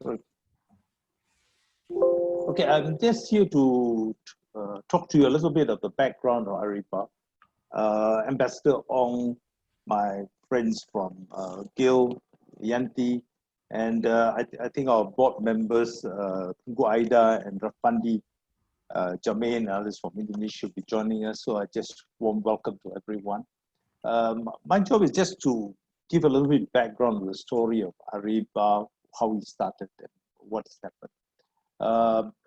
Sorry. Okay, I'm just here to talk to you a little bit of the background of ARAIBA. Ambassador Ong, my friends from Gil, Yanti, and I think our board members, Tunggu Aida and Rafandi Jermaine, and others from Indonesia will be joining us. So I just warm welcome to everyone. My job is just to give a little bit background on the story of ARAIBA, how we started and what's happened.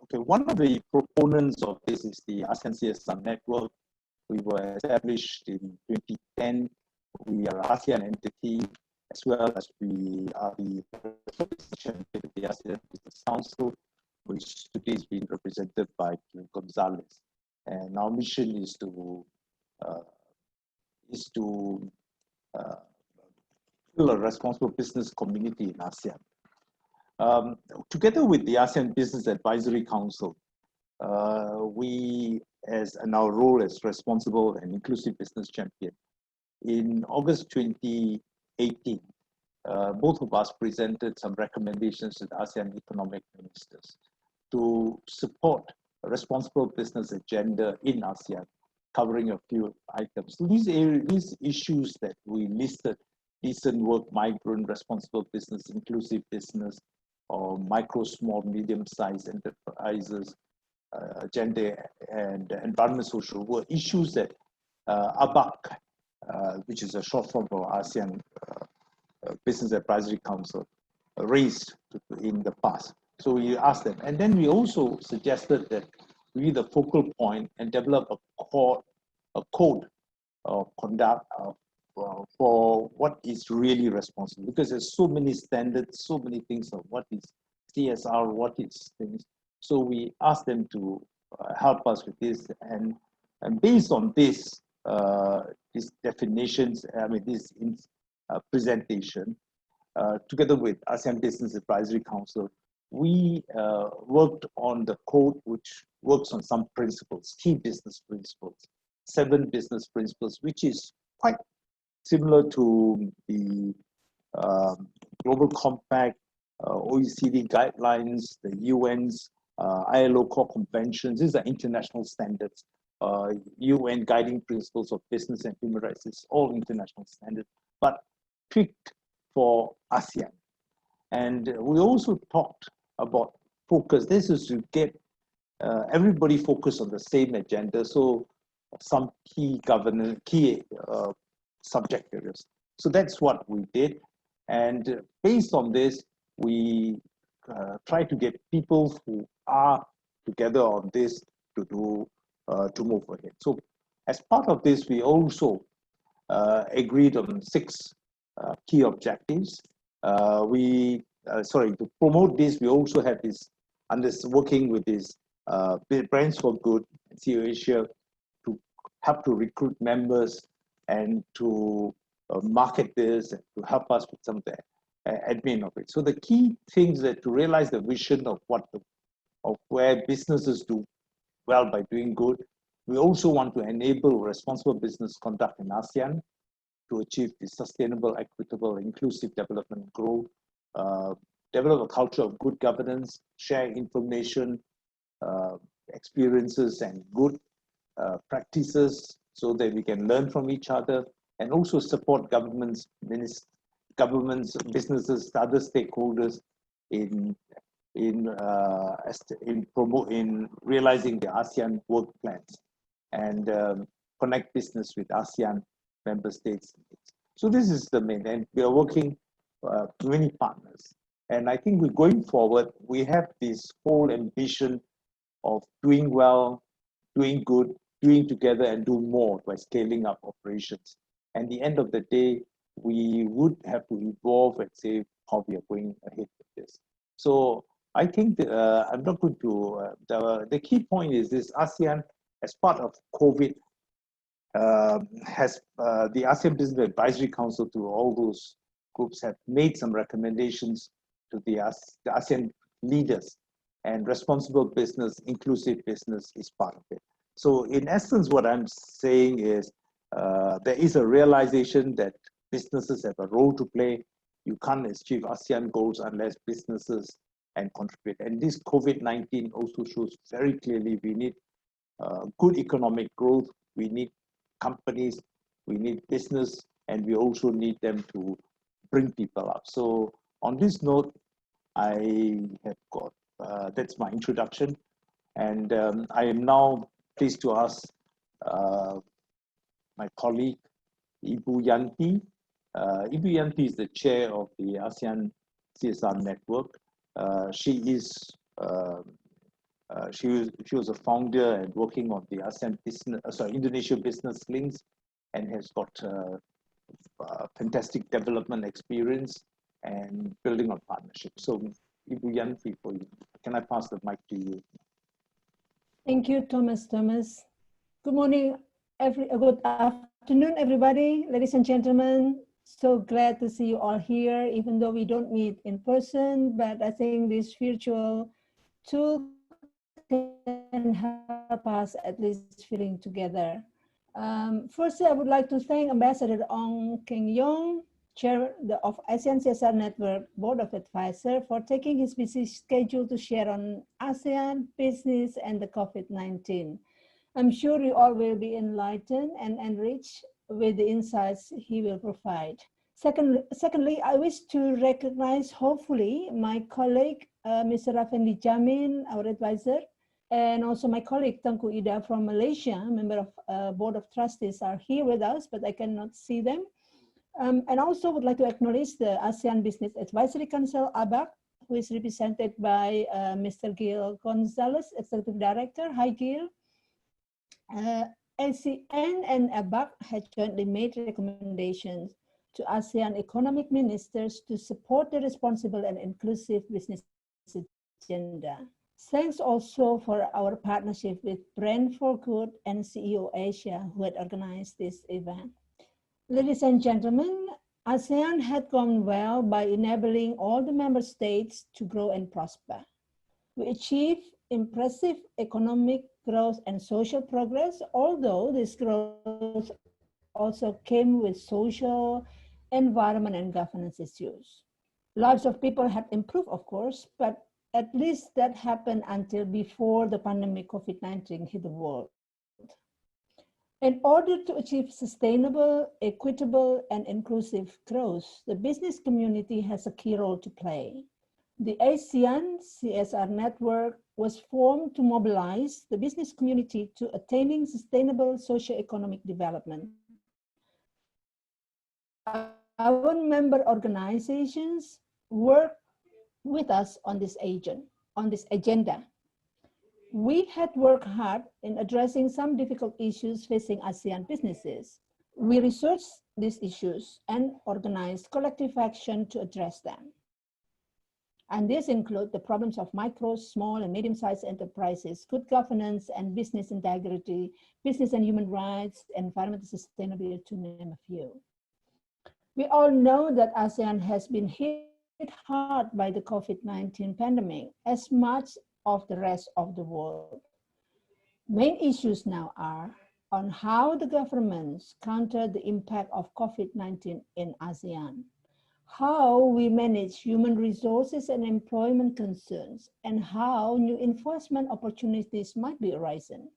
Okay, one of the proponents of this is the ASEAN CSR Network. We were established in 2010. We are an ASEAN entity, as well as we are the representation of the ASEAN Business Council, which today is being represented by Gonzalez. And our mission is to build a responsible business community in ASEAN. Together with the ASEAN Business Advisory Council, we, in our role as responsible and inclusive business champion, in August 2018, both of us presented some recommendations to the ASEAN economic ministers to support a responsible business agenda in ASEAN, covering a few items. So these issues that we listed, decent work, migrant, responsible business, inclusive business, or micro, small, medium-sized enterprises, gender and environment social, were issues that ABAC, which is a short form for ASEAN Business Advisory Council, raised in the past. So we asked them, and then we also suggested that we be the focal point and develop a code of conduct for what is really responsible, because there's so many standards, so many things of what is CSR, what is things. So we asked them to help us with this, and based on this, these definitions, this presentation, together with ASEAN Business Advisory Council, we worked on the code, which works on some principles, key business principles, 7 business principles, which is quite similar to the Global Compact, OECD guidelines, the UN's ILO core conventions. These are international standards. UN guiding principles of business and human rights is all international standards, but tweaked for ASEAN. And we also talked about focus. This is to get everybody focused on the same agenda. So some key governance, subject areas. So that's what we did. And based on this, we try to get people who are together on this to move ahead. So as part of this, we also agreed on 6 key objectives. To promote this, we also have this, working with this Brands for Good, CEO Asia, to help to recruit members and to market this and to help us with some of the admin of it. So the key things that to realize the vision of where businesses do well by doing good. We also want to enable responsible business conduct in ASEAN to achieve the sustainable, equitable, inclusive development growth, develop a culture of good governance, share information, experiences and good practices so that we can learn from each other, and also support governments, businesses, other stakeholders in realizing the ASEAN work plans, and connect business with ASEAN member states. So this is the main, and we are working with many partners. And I think we're going forward, we have this whole ambition of doing well, doing good, doing together, and do more by scaling up operations. And the end of the day, we would have to evolve and say how we are going ahead with this. So I think I'm not going to, the key point is this: ASEAN, as part of COVID, has the ASEAN Business Advisory Council, to all those groups, have made some recommendations to the ASEAN leaders, and responsible business, inclusive business is part of it. So in essence, what I'm saying is there is a realization that businesses have a role to play. You can't achieve ASEAN goals unless businesses and contribute. And this COVID-19 also shows very clearly we need good economic growth, we need companies, we need business, and we also need them to bring people up. So on this note, I have got, that's my introduction. And I am now pleased to ask my colleague, Ibu Yanti. Ibu Yanti is the chair of the ASEAN CSR Network. She was a founder and working on the ASEAN business, Indonesia Business Links, and has got fantastic development experience and building on partnerships. So, Ibu Yanti, for you, can I pass the mic to you? Thank you, Thomas. Good morning, good afternoon, everybody, ladies and gentlemen. So glad to see you all here, even though we don't meet in person, but I think this virtual tool can help us at least feeling together. Firstly, I would like to thank Ambassador Ong Keng Yong, Chair of ASEAN CSR Network Board of Advisors, for taking his busy schedule to share on ASEAN, business, and the COVID-19. I'm sure you all will be enlightened and enriched with the insights he will provide. Secondly, I wish to recognize, hopefully, my colleague, Mr. Raffendi Jamin, our advisor, and also my colleague, Tengku Ida from Malaysia, member of Board of Trustees, are here with us, but I cannot see them. And also would like to acknowledge the ASEAN Business Advisory Council, ABAC, who is represented by Mr. Gil Gonzalez, Executive Director. Hi, Gil. ASEAN and ABAC had jointly made recommendations to ASEAN economic ministers to support the responsible and inclusive business agenda. Thanks also for our partnership with Brand for Good and CEO Asia, who had organized this event. Ladies and gentlemen, ASEAN had gone well by enabling all the member states to grow and prosper. We achieved impressive economic growth and social progress, although this growth also came with social, environment, and governance issues. Lives of people have improved, of course, but at least that happened until before the pandemic COVID-19 hit the world. In order to achieve sustainable, equitable, and inclusive growth, the business community has a key role to play. The ASEAN CSR Network was formed to mobilize the business community to attaining sustainable socio-economic development. Our member organizations work with us on this agenda. We had worked hard in addressing some difficult issues facing ASEAN businesses. We researched these issues and organized collective action to address them. And these include the problems of micro, small, and medium-sized enterprises, good governance and business integrity, business and human rights, environmental sustainability, to name a few. We all know that ASEAN has been hit hard by the COVID-19 pandemic, as much of the rest of the world. Main issues now are on how the governments counter the impact of COVID-19 in ASEAN, how we manage human resources and employment concerns, and how new enforcement opportunities might be arising.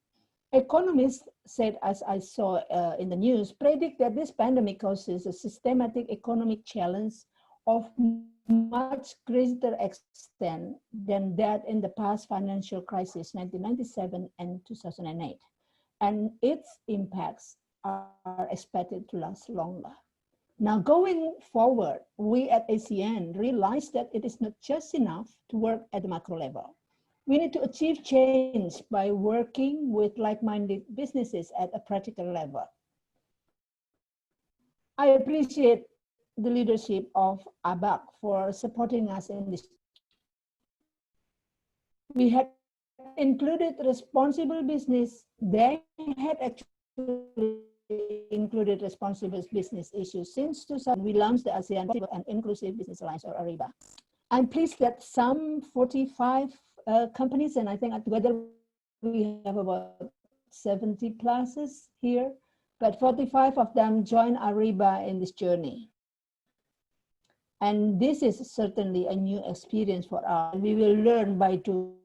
Economists said, as I saw in the news, predict that this pandemic causes a systematic economic challenge of much greater extent than that in the past financial crisis, 1997 and 2008. And its impacts are expected to last longer. Now, going forward, we at ASEAN realize that it is not just enough to work at the macro level. We need to achieve change by working with like-minded businesses at a practical level. I appreciate the leadership of ABAC for supporting us in this. We had included responsible business. They had actually included responsible business issues since 2000. We launched the ASEAN and Inclusive Business Alliance, or ARAIBA. I'm pleased that some 45 companies, and I think together we have about 70 classes here, but 45 of them join ARAIBA in this journey. And this is certainly a new experience for us. We will learn by doing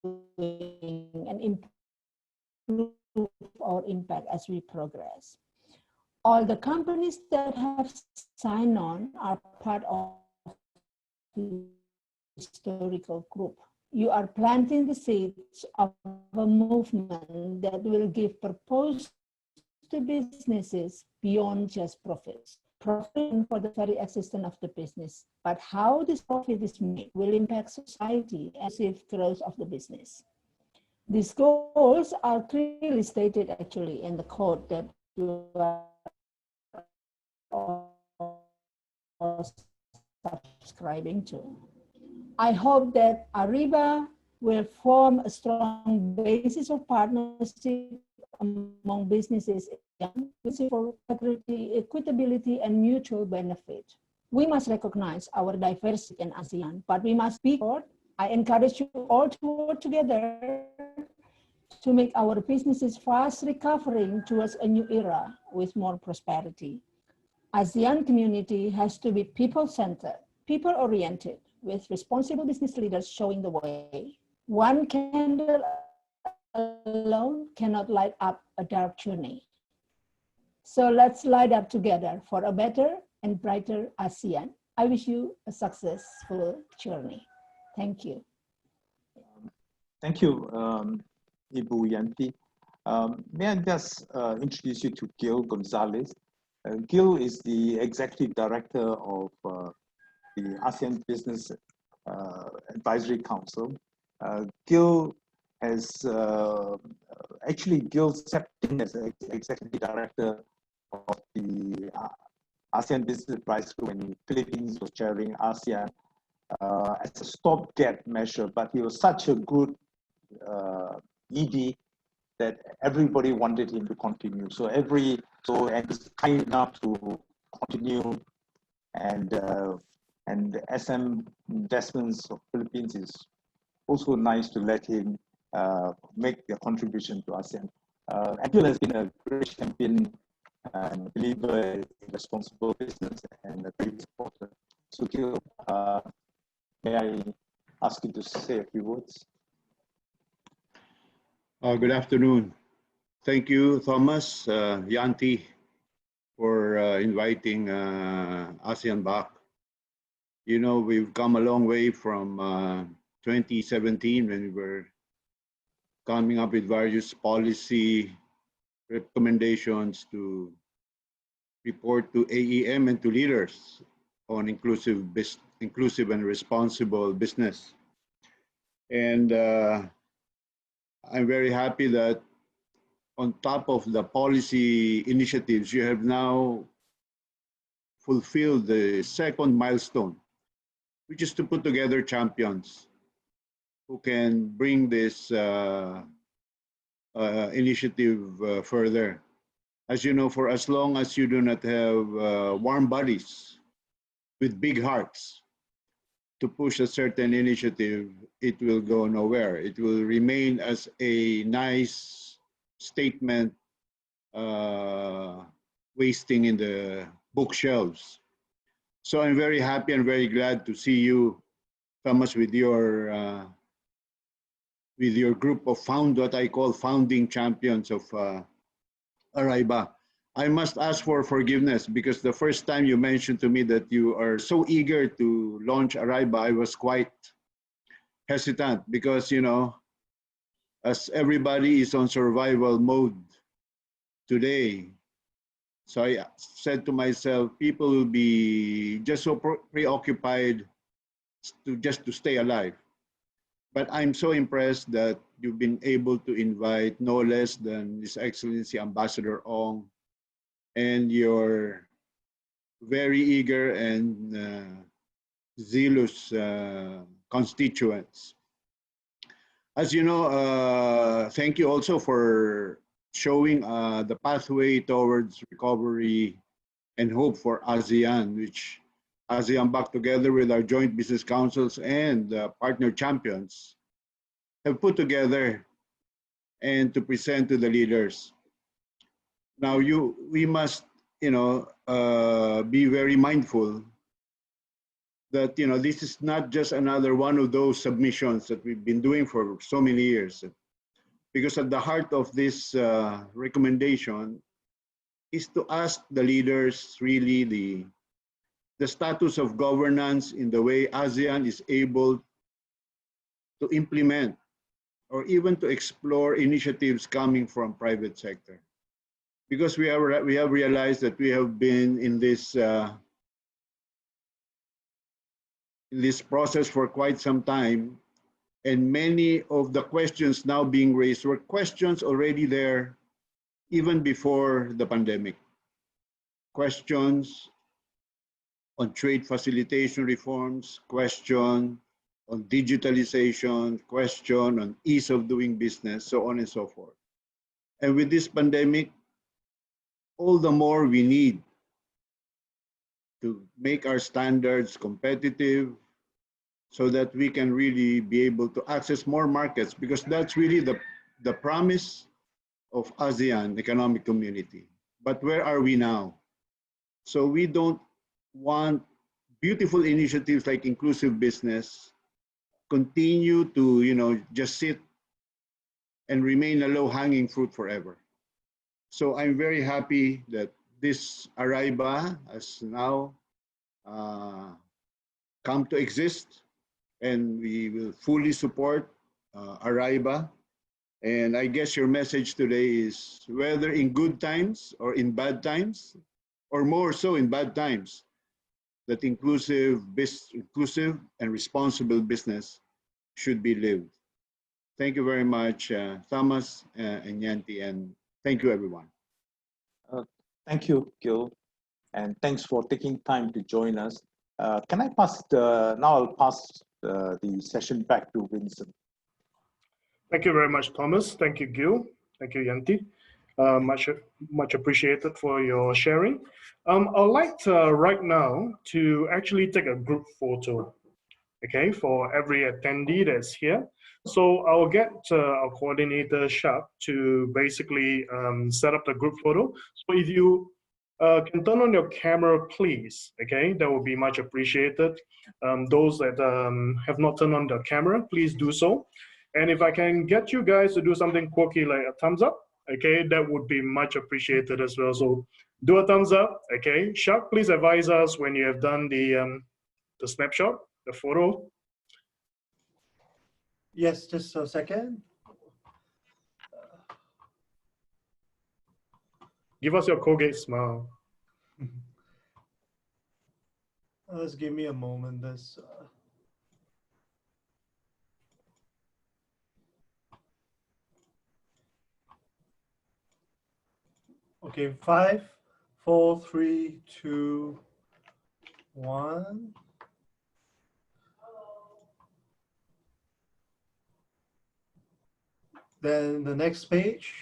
and improve our impact as we progress. All the companies that have signed on are part of the historical group. You are planting the seeds of a movement that will give purpose to businesses beyond just profits. Profit for the very existence of the business, but how this profit is made will impact society and safe growth of the business. These goals are clearly stated actually in the code that you are subscribing to. I hope that ARAIBA will form a strong basis of partnership among businesses for integrity, equitability, and mutual benefit. We must recognize our diversity in ASEAN, but we must be forward. I encourage you all to work together to make our businesses fast recovering towards a new era with more prosperity. ASEAN community has to be people-centered, people-oriented, with responsible business leaders showing the way. One candle alone cannot light up a dark journey. So let's light up together for a better and brighter ASEAN. I wish you a successful journey. Thank you. Thank you, Ibu Yanti. May I just introduce you to Gil Gonzalez. Gil is the Executive Director of the ASEAN Business Advisory Council. Gil has Gil stepped in as Executive Director of the ASEAN Business Advisory when the Philippines was chairing ASEAN as a stopgap measure, but he was such a good ED that everybody wanted him to continue. And he's kind enough to continue, and SM Investments of Philippines is also nice to let him make a contribution to ASEAN. Gil has been a great champion and believer in responsible business and a great supporter. So Gil, may I ask you to say a few words? Good afternoon. Thank you, Thomas, Yanti, for inviting ASEAN back. You know, we've come a long way from 2017 when we were coming up with various policy recommendations to report to AEM and to leaders on inclusive and responsible business. And I'm very happy that on top of the policy initiatives, you have now fulfilled the second milestone, which is to put together champions who can bring this initiative further. As you know, for as long as you do not have warm bodies with big hearts to push a certain initiative, it will go nowhere. It will remain as a nice statement wasting in the bookshelves. So I'm very happy and very glad to see you, Thomas, with your group of what I call founding champions of ARAIBA. I must ask for forgiveness because the first time you mentioned to me that you are so eager to launch ARAIBA, I was quite hesitant because, you know, as everybody is on survival mode today, so I said to myself, people will be just so preoccupied to stay alive. But I'm so impressed that you've been able to invite no less than His Excellency Ambassador Ong and your very eager and zealous constituents. As you know, thank you also for showing the pathway towards recovery and hope for ASEAN, which ASEAN back together with our joint business councils and partner champions have put together and to present to the leaders. Now we must, you know, be very mindful that, you know, this is not just another one of those submissions that we've been doing for so many years. Because at the heart of this recommendation is to ask the leaders really the status of governance in the way ASEAN is able to implement or even to explore initiatives coming from private sector. Because we have realized that we have been in this process for quite some time, and many of the questions now being raised were questions already there even before the pandemic. Questions on trade facilitation reforms, question on digitalization, question on ease of doing business, so on and so forth. And with this pandemic, all the more we need to make our standards competitive so that we can really be able to access more markets, because that's really the promise of ASEAN economic community. But where are we now? So we don't want beautiful initiatives like inclusive business continue to, you know, just sit and remain a low-hanging fruit forever. So I'm very happy that this ARAIBA has now come to exist, and we will fully support ARAIBA. And I guess your message today is, whether in good times or in bad times, or more so in bad times, that inclusive and responsible business should be lived. Thank you very much, Thomas and Yanti, and thank you, everyone. Thank you, Gil, and thanks for taking time to join us. Can I pass now I'll pass the session back to Vincent. Thank you very much, Thomas. Thank you, Gil. Thank you, Yanti. Much appreciated for your sharing. I'd like to, right now, to actually take a group photo, okay, for every attendee that's here. So I'll get our coordinator, Shak, to basically set up the group photo. So if you can turn on your camera, please, okay, that would be much appreciated. Those that have not turned on the camera, please do so. And if I can get you guys to do something quirky like a thumbs up, okay, that would be much appreciated as well. So do a thumbs up, okay. Shak, please advise us when you have done the snapshot, the photo. Yes, just a second. Give us your Colgate smile. Just give me a moment. This. Okay, 5, 4, 3, 2, 1. Then the next page.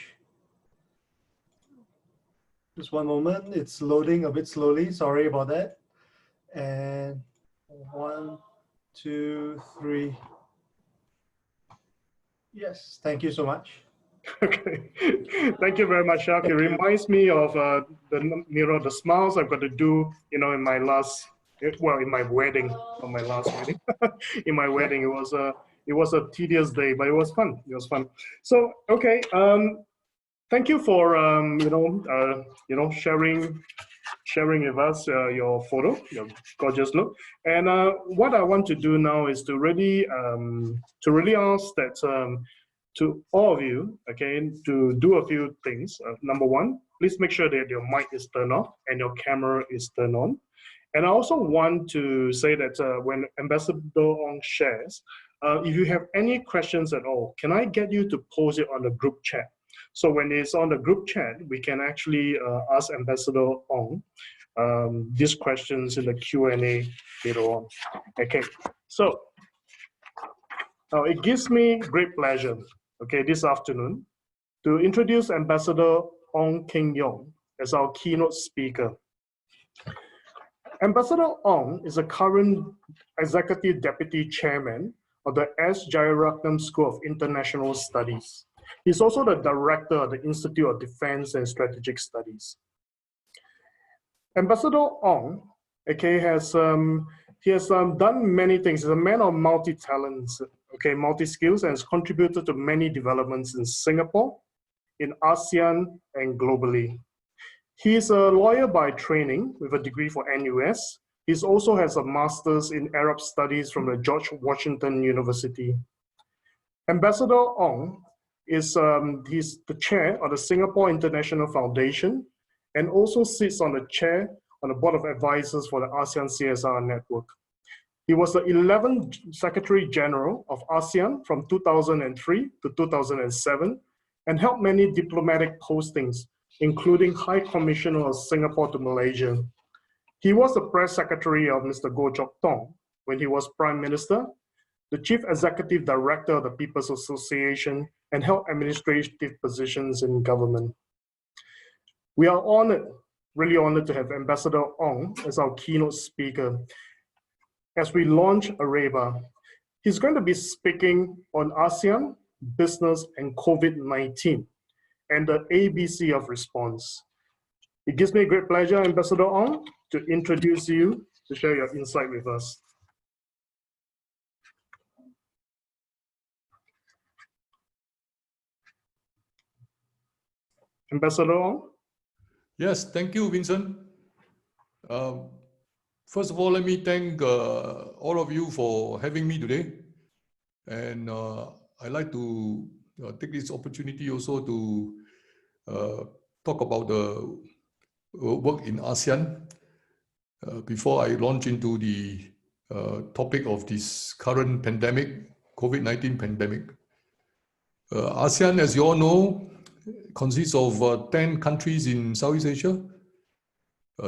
Just one moment. It's loading a bit slowly. Sorry about that. And 1, 2, 3. Yes, thank you so much. Okay, thank you very much, Shak. It reminds me of the smiles I've got to do, you know, in my last, well, in my wedding, not my last wedding. In my wedding, it was a tedious day, but it was fun. It was fun. So, okay, thank you for sharing with us your photo, your gorgeous look. And what I want to do now is to really ask that. To all of you, okay, to do a few things. Number one, please make sure that your mic is turned off and your camera is turned on. And I also want to say that when Ambassador Ong shares, if you have any questions at all, can I get you to post it on the group chat? So when it's on the group chat, we can actually ask Ambassador Ong these questions in the Q&A later on. Okay, so now it gives me great pleasure, okay, this afternoon, to introduce Ambassador Ong Keng Yong as our keynote speaker. Ambassador Ong is a current Executive Deputy Chairman of the S. Jayaratnam School of International Studies. He's also the Director of the Institute of Defense and Strategic Studies. Ambassador Ong, okay, has He has done many things. He's a man of multi-talents, okay, multi-skills, and has contributed to many developments in Singapore, in ASEAN, and globally. He is a lawyer by training with a degree for NUS. He also has a master's in Arab Studies from the George Washington University. Ambassador Ong is he's the chair of the Singapore International Foundation and also sits on the board of advisors for the ASEAN CSR network. He was the 11th Secretary General of ASEAN from 2003 to 2007 and held many diplomatic postings, including High Commissioner of Singapore to Malaysia. He was the press secretary of Mr. Goh Chok Tong when he was Prime Minister, the Chief Executive Director of the People's Association, and held administrative positions in government. We are honored, really honored to have Ambassador Ong as our keynote speaker as we launch ARAIBA. He's going to be speaking on ASEAN, business, and COVID-19, and the ABC of response. It gives me great pleasure, Ambassador Ong, to introduce you to share your insight with us. Ambassador Ong? Yes, thank you, Vincent. First of all, let me thank all of you for having me today. And I'd like to take this opportunity also to talk about the work in ASEAN before I launch into the topic of this current pandemic, COVID-19 pandemic. ASEAN, as you all know, consists of 10 countries in Southeast Asia.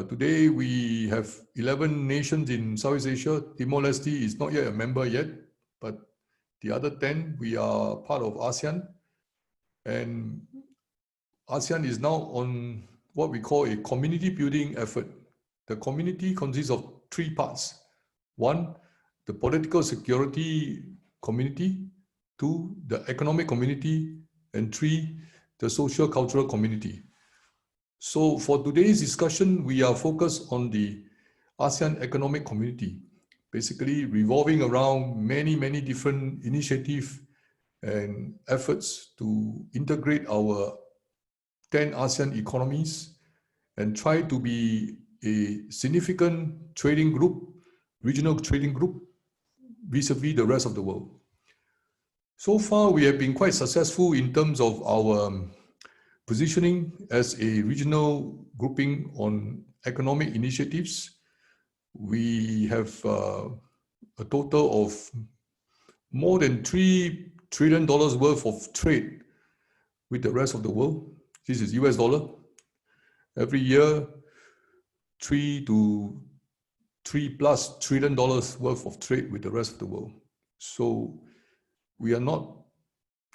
Today, we have 11 nations in Southeast Asia. Timor-Leste is not yet a member yet, but the other 10, we are part of ASEAN. And ASEAN is now on what we call a community building effort. The community consists of 3 parts. 1, the political security community. 2, the economic community. And 3, the social cultural community. So for today's discussion, we are focused on the ASEAN economic community, basically revolving around many different initiatives and efforts to integrate our 10 ASEAN economies and try to be a significant trading group, regional trading group, vis-a-vis the rest of the world. So far, we have been quite successful in terms of our positioning as a regional grouping on economic initiatives. We have a total of more than $3 trillion worth of trade with the rest of the world. This is US dollar. Every year, $3 plus trillion worth of trade with the rest of the world. So we are not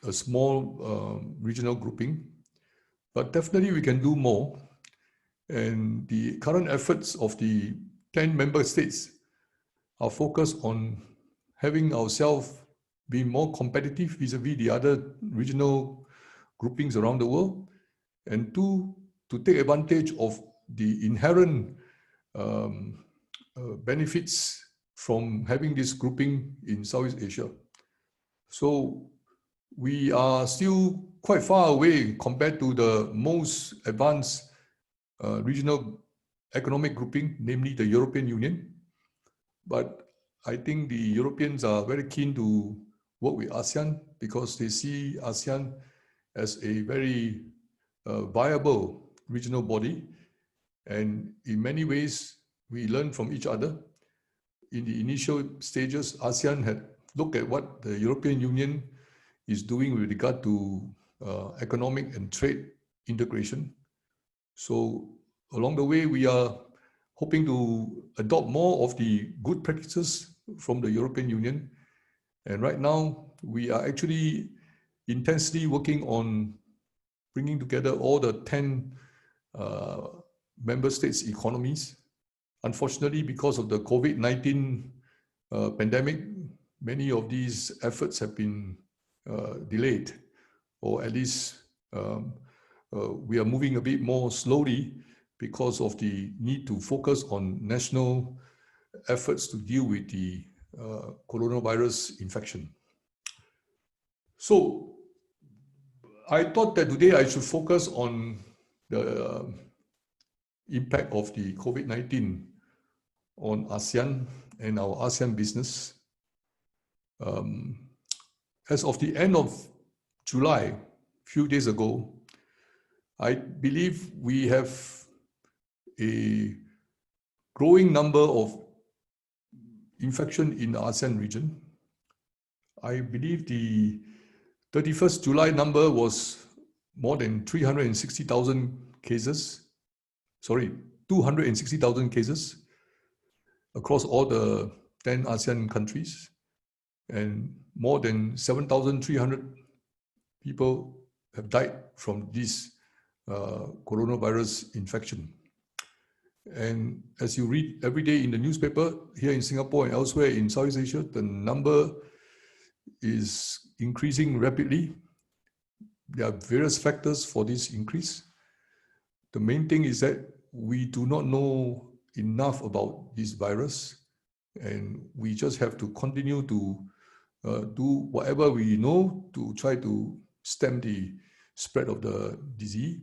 a small regional grouping, but definitely we can do more. And the current efforts of the 10 member states are focused on having ourselves be more competitive vis-a-vis the other regional groupings around the world, and 2, to take advantage of the inherent benefits from having this grouping in Southeast Asia. So we are still quite far away compared to the most advanced regional economic grouping, namely the European Union. But I think the Europeans are very keen to work with ASEAN because they see ASEAN as a very viable regional body. And in many ways, we learn from each other. In the initial stages, ASEAN had looked at what the European Union is doing with regard to economic and trade integration. So along the way, we are hoping to adopt more of the good practices from the European Union. And right now, we are actually intensely working on bringing together all the 10 member states' economies. Unfortunately, because of the COVID-19 pandemic, many of these efforts have been delayed, or at least we are moving a bit more slowly because of the need to focus on national efforts to deal with the coronavirus infection. So I thought that today I should focus on the impact of the COVID-19 on ASEAN and our ASEAN business. As of the end of July, a few days ago, I believe we have a growing number of infection in the ASEAN region. I believe the 31st July number was more than 360,000 cases. Sorry, 260,000 cases across all the 10 ASEAN countries, and more than 7,300 people have died from this coronavirus infection. And as you read every day in the newspaper here in Singapore and elsewhere in Southeast Asia, the number is increasing rapidly. There are various factors for this increase. The main thing is that we do not know enough about this virus, and we just have to continue to do whatever we know to try to stem the spread of the disease.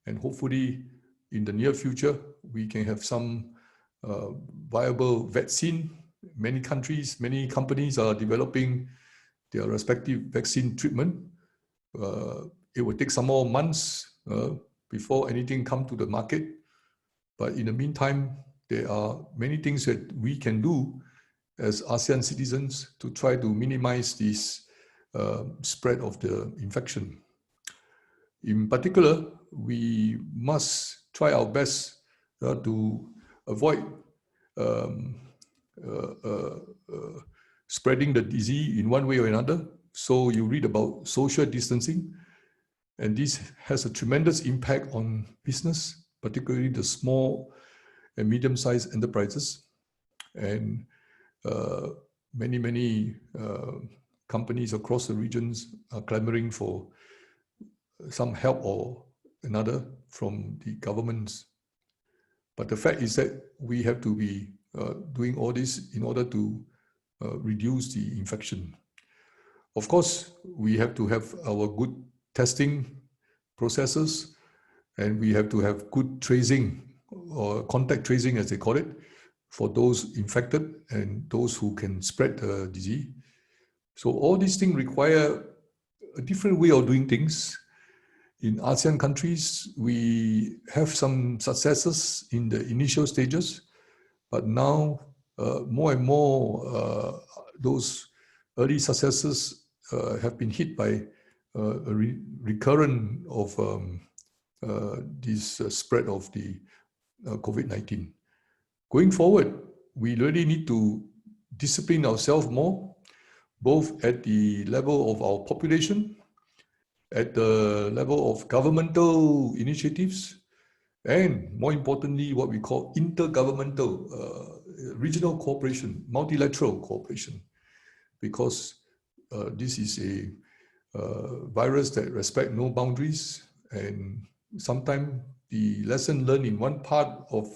And hopefully in the near future, we can have some viable vaccine. Many countries, many companies are developing their respective vaccine treatment. It will take some more months before anything comes to the market. But in the meantime, there are many things that we can do as ASEAN citizens to try to minimize this spread of the infection. In particular, we must try our best to avoid spreading the disease in one way or another. So you read about social distancing, and this has a tremendous impact on business, particularly the small and medium-sized enterprises. And many companies across the regions are clamoring for some help or another from the governments. But the fact is that we have to be doing all this in order to reduce the infection. Of course, we have to have our good testing processes, and we have to have good tracing or contact tracing, as they call it, for those infected and those who can spread the disease. So all these things require a different way of doing things. In ASEAN countries, we have some successes in the initial stages, but now more and more those early successes have been hit by a recurrence of this spread of the COVID-19. Going forward, we really need to discipline ourselves more, both at the level of our population, at the level of governmental initiatives, and more importantly, what we call intergovernmental regional cooperation, multilateral cooperation, because this is a virus that respects no boundaries, and sometimes the lesson learned in one part of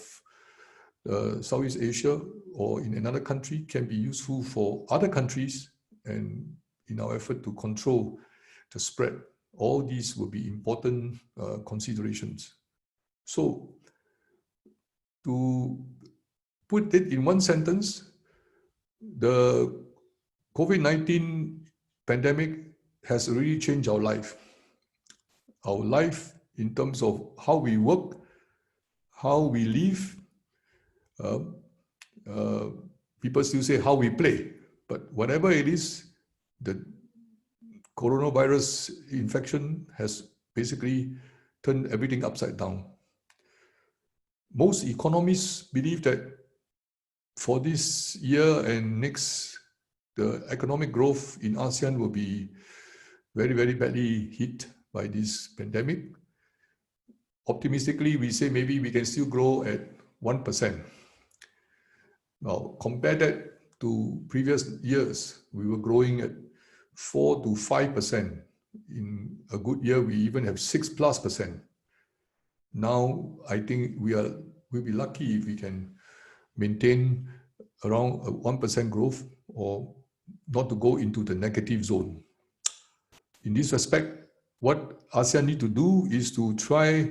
Southeast Asia or in another country can be useful for other countries, and in our effort to control the spread. All these will be important considerations. So, to put it in one sentence, the COVID-19 pandemic has really changed our life. Our life in terms of how we work, how we live. People still say how we play, but whatever it is, the coronavirus infection has basically turned everything upside down. Most economists believe that for this year and next, the economic growth in ASEAN will be very, very badly hit by this pandemic. Optimistically, we say maybe we can still grow at 1%. Now, compare that to previous years, we were growing at 4 to 5%. In a good year, we even have 6+%. Now, I think we'll be lucky if we can maintain around 1% growth or not to go into the negative zone. In this respect, what ASEAN need to do is to try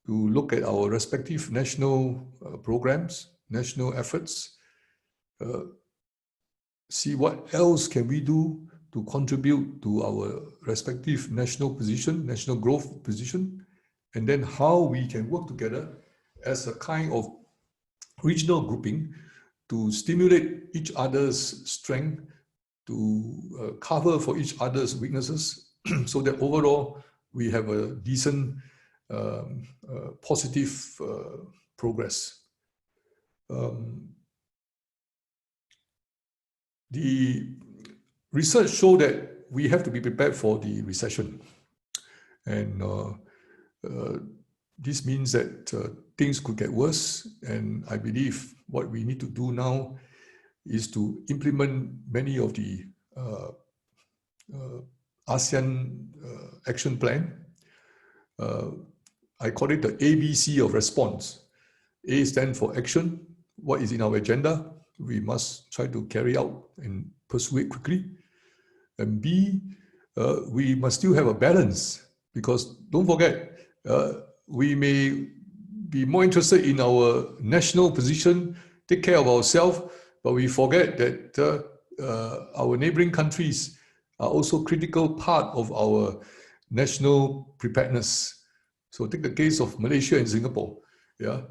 to look at our respective national programs, national efforts, see what else can we do to contribute to our respective national position, national growth position, and then how we can work together as a kind of regional grouping to stimulate each other's strength, to cover for each other's weaknesses, so that overall we have a decent, positive progress. The research show that we have to be prepared for the recession. And this means that things could get worse. And I believe what we need to do now is to implement many of the ASEAN action plan. I call it the ABC of response. A stands for action. What is in our agenda, we must try to carry out and pursue it quickly. And B, we must still have a balance, because don't forget, we may be more interested in our national position, take care of ourselves, but we forget that our neighboring countries are also critical part of our national preparedness. So take the case of Malaysia and Singapore. Yeah,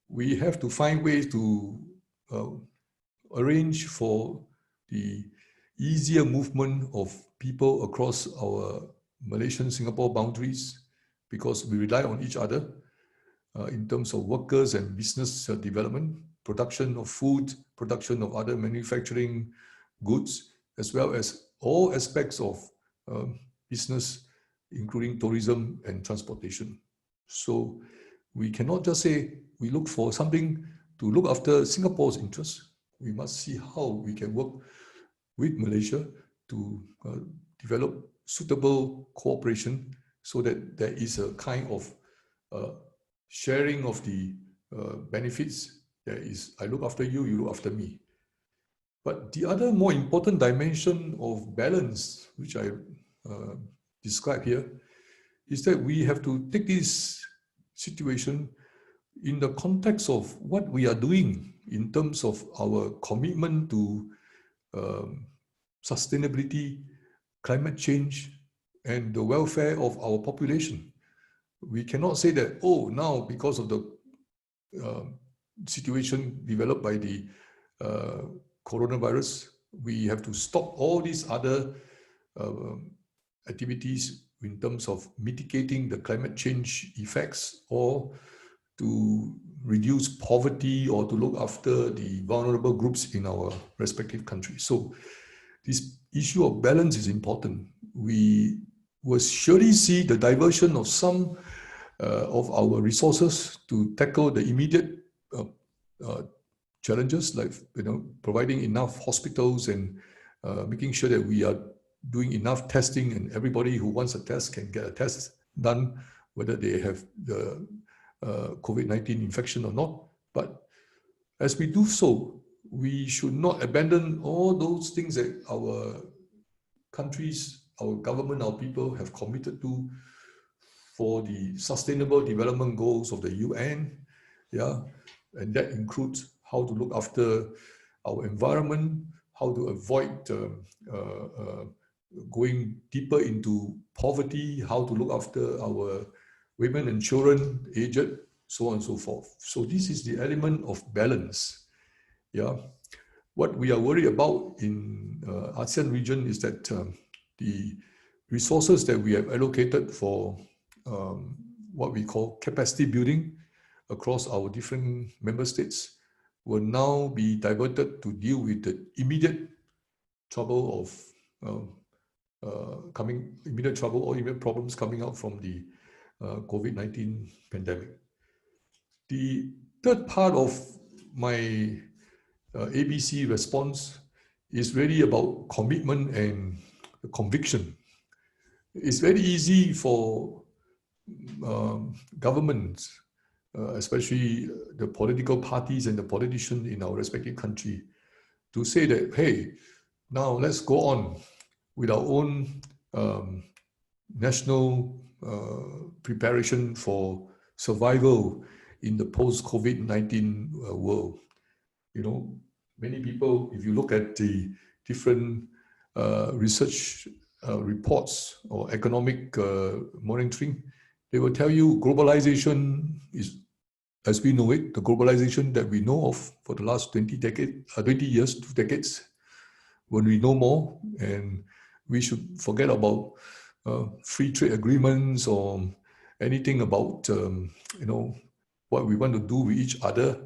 we have to find ways to arrange for the easier movement of people across our Malaysian-Singapore boundaries, because we rely on each other in terms of workers and business development, production of food, production of other manufacturing goods, as well as all aspects of business, including tourism and transportation. So we cannot just say we look for something to look after Singapore's interests. We must see how we can work with Malaysia to develop suitable cooperation, so that there is a kind of sharing of the benefits. There is, I look after you, you look after me. But the other more important dimension of balance, which I describe here, is that we have to take this situation in the context of what we are doing in terms of our commitment to sustainability, climate change, and the welfare of our population. We cannot say that, oh, now because of the situation developed by the coronavirus, we have to stop all these other activities in terms of mitigating the climate change effects, or to reduce poverty, or to look after the vulnerable groups in our respective countries. So this issue of balance is important. We will surely see the diversion of some of our resources to tackle the immediate challenges, like providing enough hospitals and making sure that we are doing enough testing, and everybody who wants a test can get a test done, whether they have the COVID-19 infection or not. But as we do so, we should not abandon all those things that our countries, our government, our people have committed to for the sustainable development goals of the UN. Yeah, and that includes how to look after our environment, how to avoid going deeper into poverty, how to look after our women and children, aged, so on and so forth. So this is the element of balance. Yeah, what we are worried about in ASEAN region is that the resources that we have allocated for what we call capacity building across our different member states will now be diverted to deal with the immediate trouble of immediate trouble or immediate problems coming out from the COVID-19 pandemic. The third part of my ABC response is really about commitment and conviction. It's very easy for governments, especially the political parties and the politicians in our respective country, to say that, hey, now let's go on with our own national preparation for survival in the post-COVID-19 world. You know, many people, if you look at the different research reports or economic monitoring, they will tell you globalization is, as we know it, the globalization that we know of for the last 20 years, 2 decades, when we know more, and we should forget about free trade agreements or anything about you know, what we want to do with each other.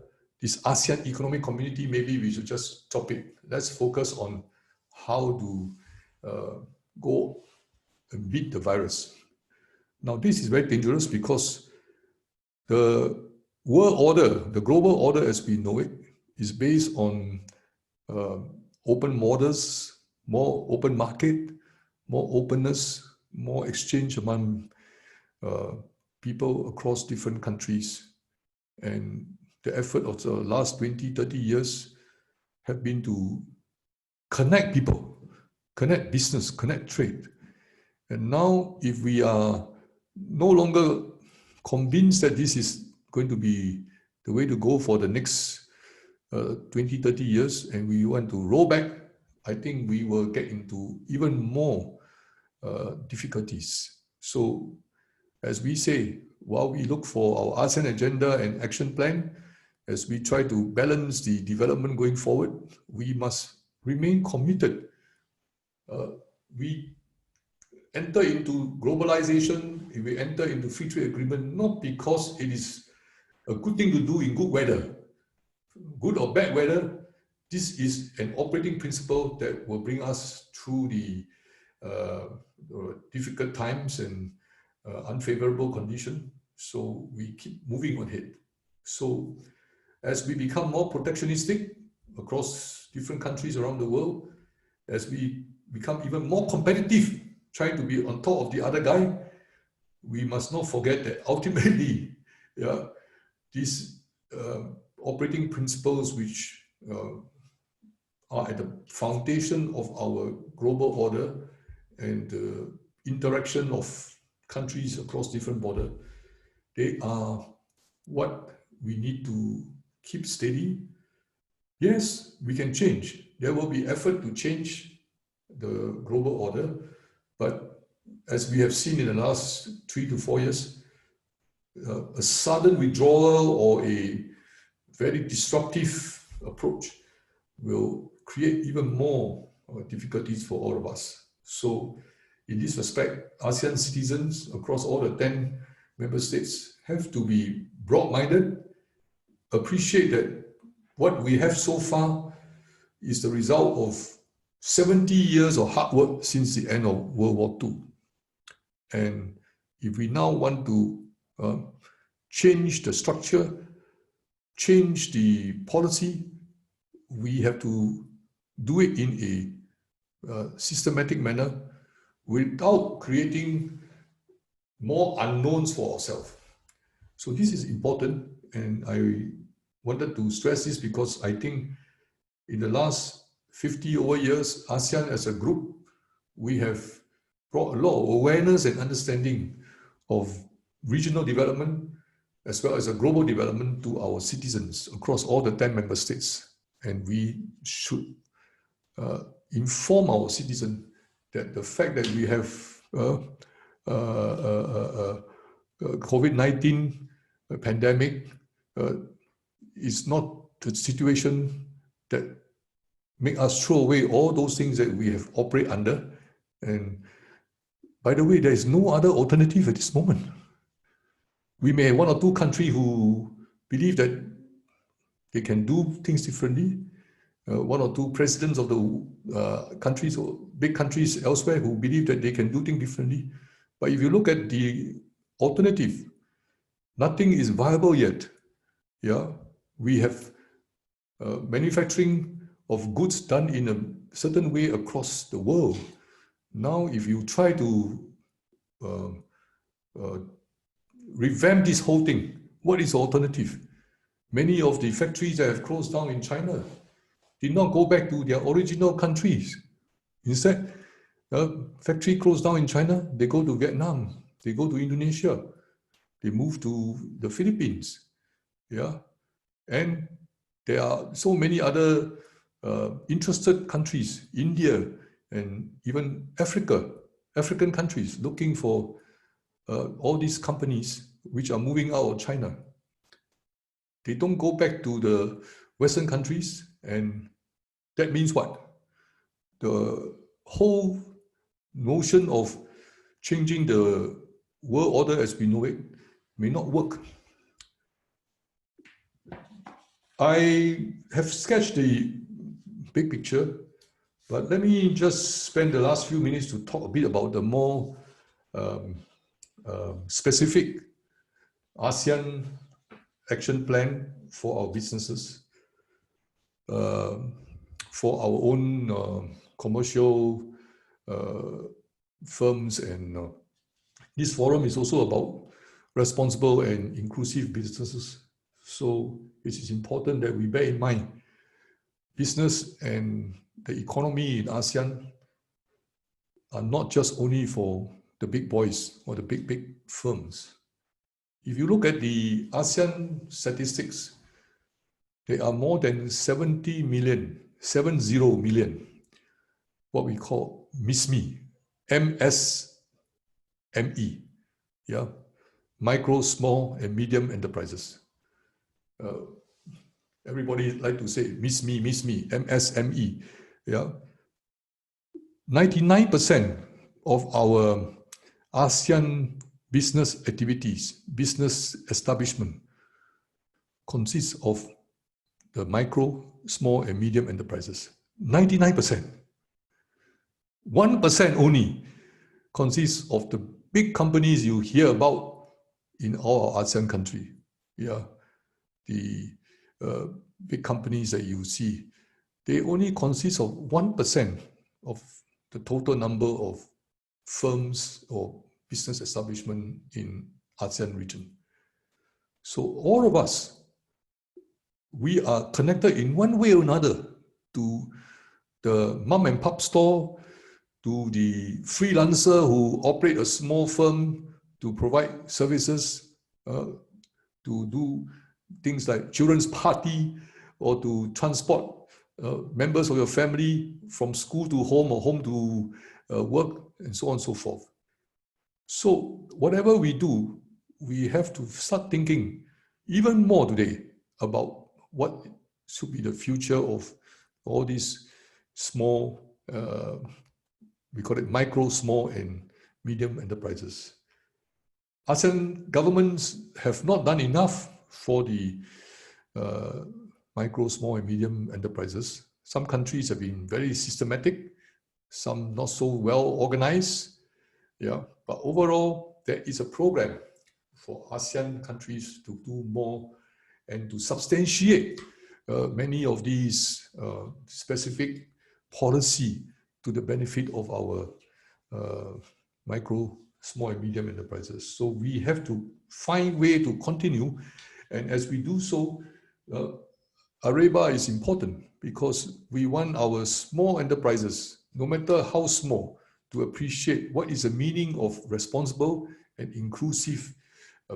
This ASEAN economic community, maybe we should just stop it. Let's focus on how to go and beat the virus. Now, this is very dangerous because the world order, the global order as we know it, is based on open borders, more open market, more openness, more exchange among people across different countries. And the effort of the last 20, 30 years have been to connect people, connect business, connect trade. And now, if we are no longer convinced that this is going to be the way to go for the next 20, 30 years, and we want to roll back, I think we will get into even more difficulties. So, as we say, while we look for our ASEAN agenda and action plan, as we try to balance the development going forward, we must remain committed. We enter into globalization, if we enter into free trade agreement, not because it is a good thing to do in good weather, good or bad weather. This is an operating principle that will bring us through the difficult times and unfavorable condition. So we keep moving ahead. So as we become more protectionistic across different countries around the world, as we become even more competitive, trying to be on top of the other guy, we must not forget that ultimately, these operating principles which are at the foundation of our global order and the interaction of countries across different borders, they are what we need to keep steady. Yes, we can change. There will be effort to change the global order, but as we have seen in the last 3 to 4 years, a sudden withdrawal or a very disruptive approach will create even more difficulties for all of us. So in this respect, ASEAN citizens across all the 10 member states have to be broad-minded, appreciate that what we have so far is the result of 70 years of hard work since the end of World War II. And if we now want to change the structure, change the policy, we have to do it in a systematic manner without creating more unknowns for ourselves. So this is important, and I wanted to stress this because I think in the last 50 over years, ASEAN as a group, we have brought a lot of awareness and understanding of regional development as well as a global development to our citizens across all the 10 member states. And we should inform our citizens that the fact that we have COVID-19 pandemic is not the situation that make us throw away all those things that we have operate under. And by the way, there is no other alternative at this moment. We may have 1 or 2 countries who believe that they can do things differently. 1 or 2 presidents of the countries or big countries elsewhere who believe that they can do things differently. But if you look at the alternative, nothing is viable yet. Yeah, we have manufacturing of goods done in a certain way across the world. Now, if you try to revamp this whole thing, what is the alternative? Many of the factories that have closed down in China, did not go back to their original countries. Instead, factory closed down in China, they go to Vietnam, they go to Indonesia, they move to the Philippines, yeah, and there are so many other interested countries, India and even African countries looking for all these companies which are moving out of China. They don't go back to the Western countries, and that means what? The whole notion of changing the world order as we know it may not work. I have sketched the big picture, but let me just spend the last few minutes to talk a bit about the more specific ASEAN action plan for our businesses, for our own commercial firms, and this forum is also about responsible and inclusive businesses. So it is important that we bear in mind business and the economy in ASEAN are not just only for the big boys or the big firms. If you look at the ASEAN statistics, there are more than 70 million, what we call MSME, MSME, yeah, micro, small, and medium enterprises. Everybody like to say MSME, MSME, yeah. 99% of our ASEAN business activities, business establishment consists of the micro, small, and medium enterprises. 99%. 1% only consists of the big companies you hear about in all our ASEAN countries. Yeah, the big companies that you see, they only consist of 1% of the total number of firms or business establishment in ASEAN region. So all of us, we are connected in one way or another to the mom and pop store, to the freelancer who operate a small firm to provide services, to do things like children's party, or to transport members of your family from school to home or home to work, and so on and so forth. So whatever we do, we have to start thinking even more today about what should be the future of all these small, we call it micro, small, and medium enterprises. ASEAN governments have not done enough for the micro, small, and medium enterprises. Some countries have been very systematic, some not so well organized. Yeah, but overall, there is a program for ASEAN countries to do more and to substantiate many of these specific policy to the benefit of our micro, small, and medium enterprises. So we have to find a way to continue. And as we do so, ARAIBA is important because we want our small enterprises, no matter how small, to appreciate what is the meaning of responsible and inclusive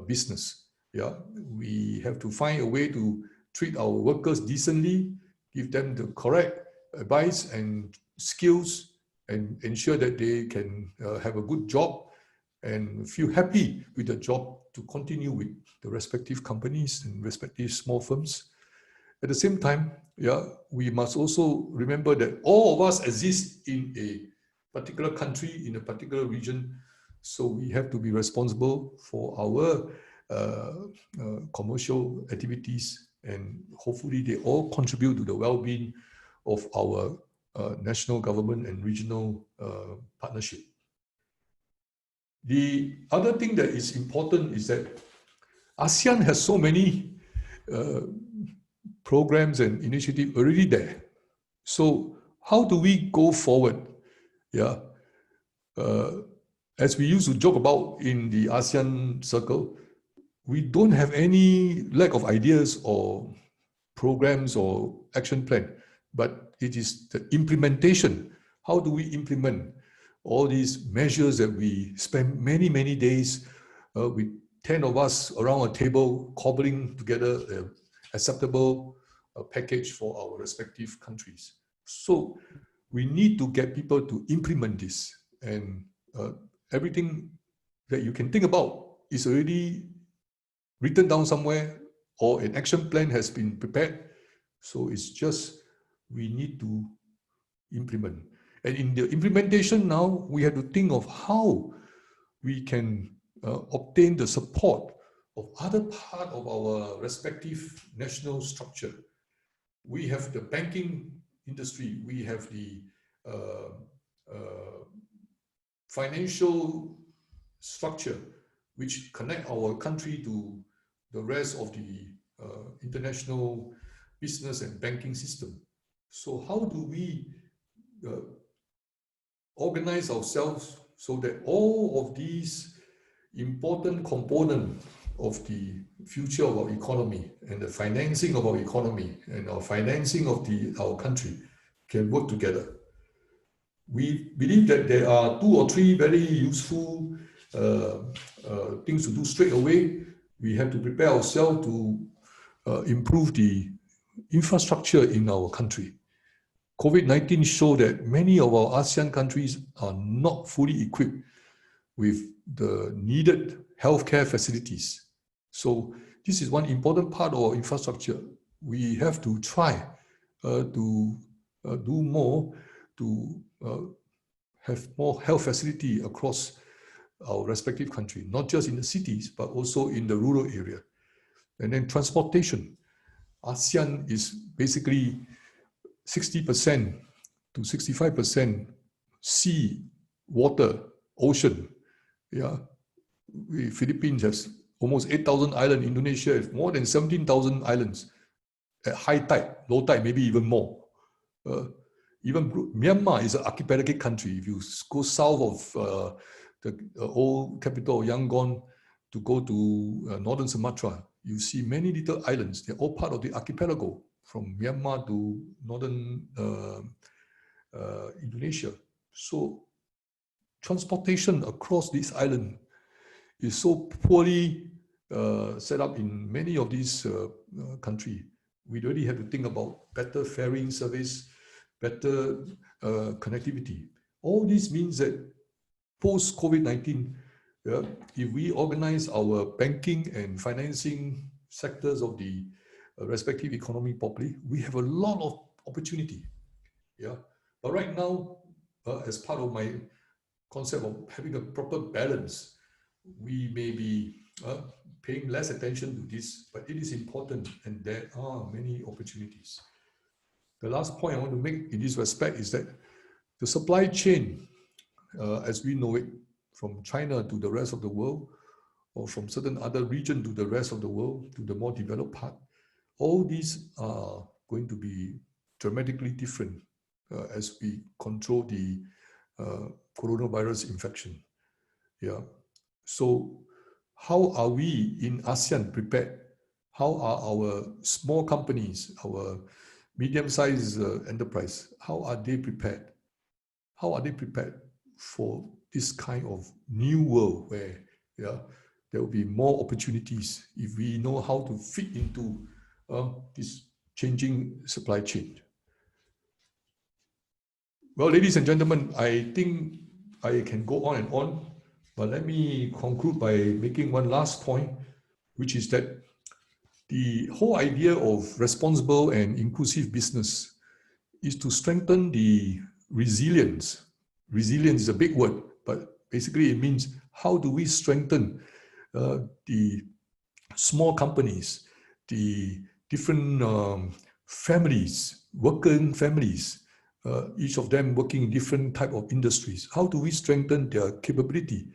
business. Yeah, we have to find a way to treat our workers decently, give them the correct advice and skills, and ensure that they can have a good job and feel happy with the job to continue with the respective companies and respective small firms. At the same time, yeah, we must also remember that all of us exist in a particular country, in a particular region, so we have to be responsible for our commercial activities, and hopefully they all contribute to the well-being of our national government and regional partnership. The other thing that is important is that ASEAN has so many programs and initiatives already there. So how do we go forward? Yeah, as we used to joke about in the ASEAN circle, we don't have any lack of ideas or programs or action plan. but it is the implementation. How do we implement all these measures that we spend many, many days with 10 of us around a table cobbling together an acceptable package for our respective countries? So we need to get people to implement this, and everything that you can think about is already written down somewhere, or an action plan has been prepared. So it's just, we need to implement. And in the implementation now, we have to think of how we can obtain the support of other part of our respective national structure. We have the banking industry, we have the financial structure which connect our country to the rest of the international business and banking system. So how do we organize ourselves so that all of these important components of the future of our economy and the financing of our economy and our financing of our country can work together? We believe that there are 2 or 3 very useful things to do straight away. We have to prepare ourselves to improve the infrastructure in our country. COVID-19 showed that many of our ASEAN countries are not fully equipped with the needed healthcare facilities. So this is one important part of our infrastructure. We have to try to do more to have more health facility across our respective country, not just in the cities, but also in the rural area. And then transportation. ASEAN is basically 60% to 65% sea, water, ocean. Yeah, Philippines has almost 8,000 islands. Indonesia has more than 17,000 islands at high tide, low tide, maybe even more. Even Myanmar is an archipelagic country. If you go south of the old capital, Yangon, to go to northern Sumatra, you see many little islands. They're all part of the archipelago, from Myanmar to northern Indonesia. So transportation across this island is so poorly set up in many of these countries. We really have to think about better ferrying service, better connectivity. All this means that post-COVID-19, if we organize our banking and financing sectors of the respective economy properly, we have a lot of opportunity. Yeah, but right now, as part of my concept of having a proper balance, we may be paying less attention to this, but it is important, and there are many opportunities. The last point I want to make in this respect is that the supply chain, as we know it, from China to the rest of the world, or from certain other region to the rest of the world, to the more developed part, all these are going to be dramatically different as we control the coronavirus infection. Yeah. So how are we in ASEAN prepared? How are our small companies, our medium-sized enterprise, how are they prepared? How are they prepared for this kind of new world where there will be more opportunities if we know how to fit into this changing supply chain? Well, ladies and gentlemen, I think I can go on and on, but let me conclude by making one last point, which is that the whole idea of responsible and inclusive business is to strengthen the resilience. Resilience is a big word, but basically it means how do we strengthen the small companies, the different families, working families, each of them working in different type of industries. How do we strengthen their capability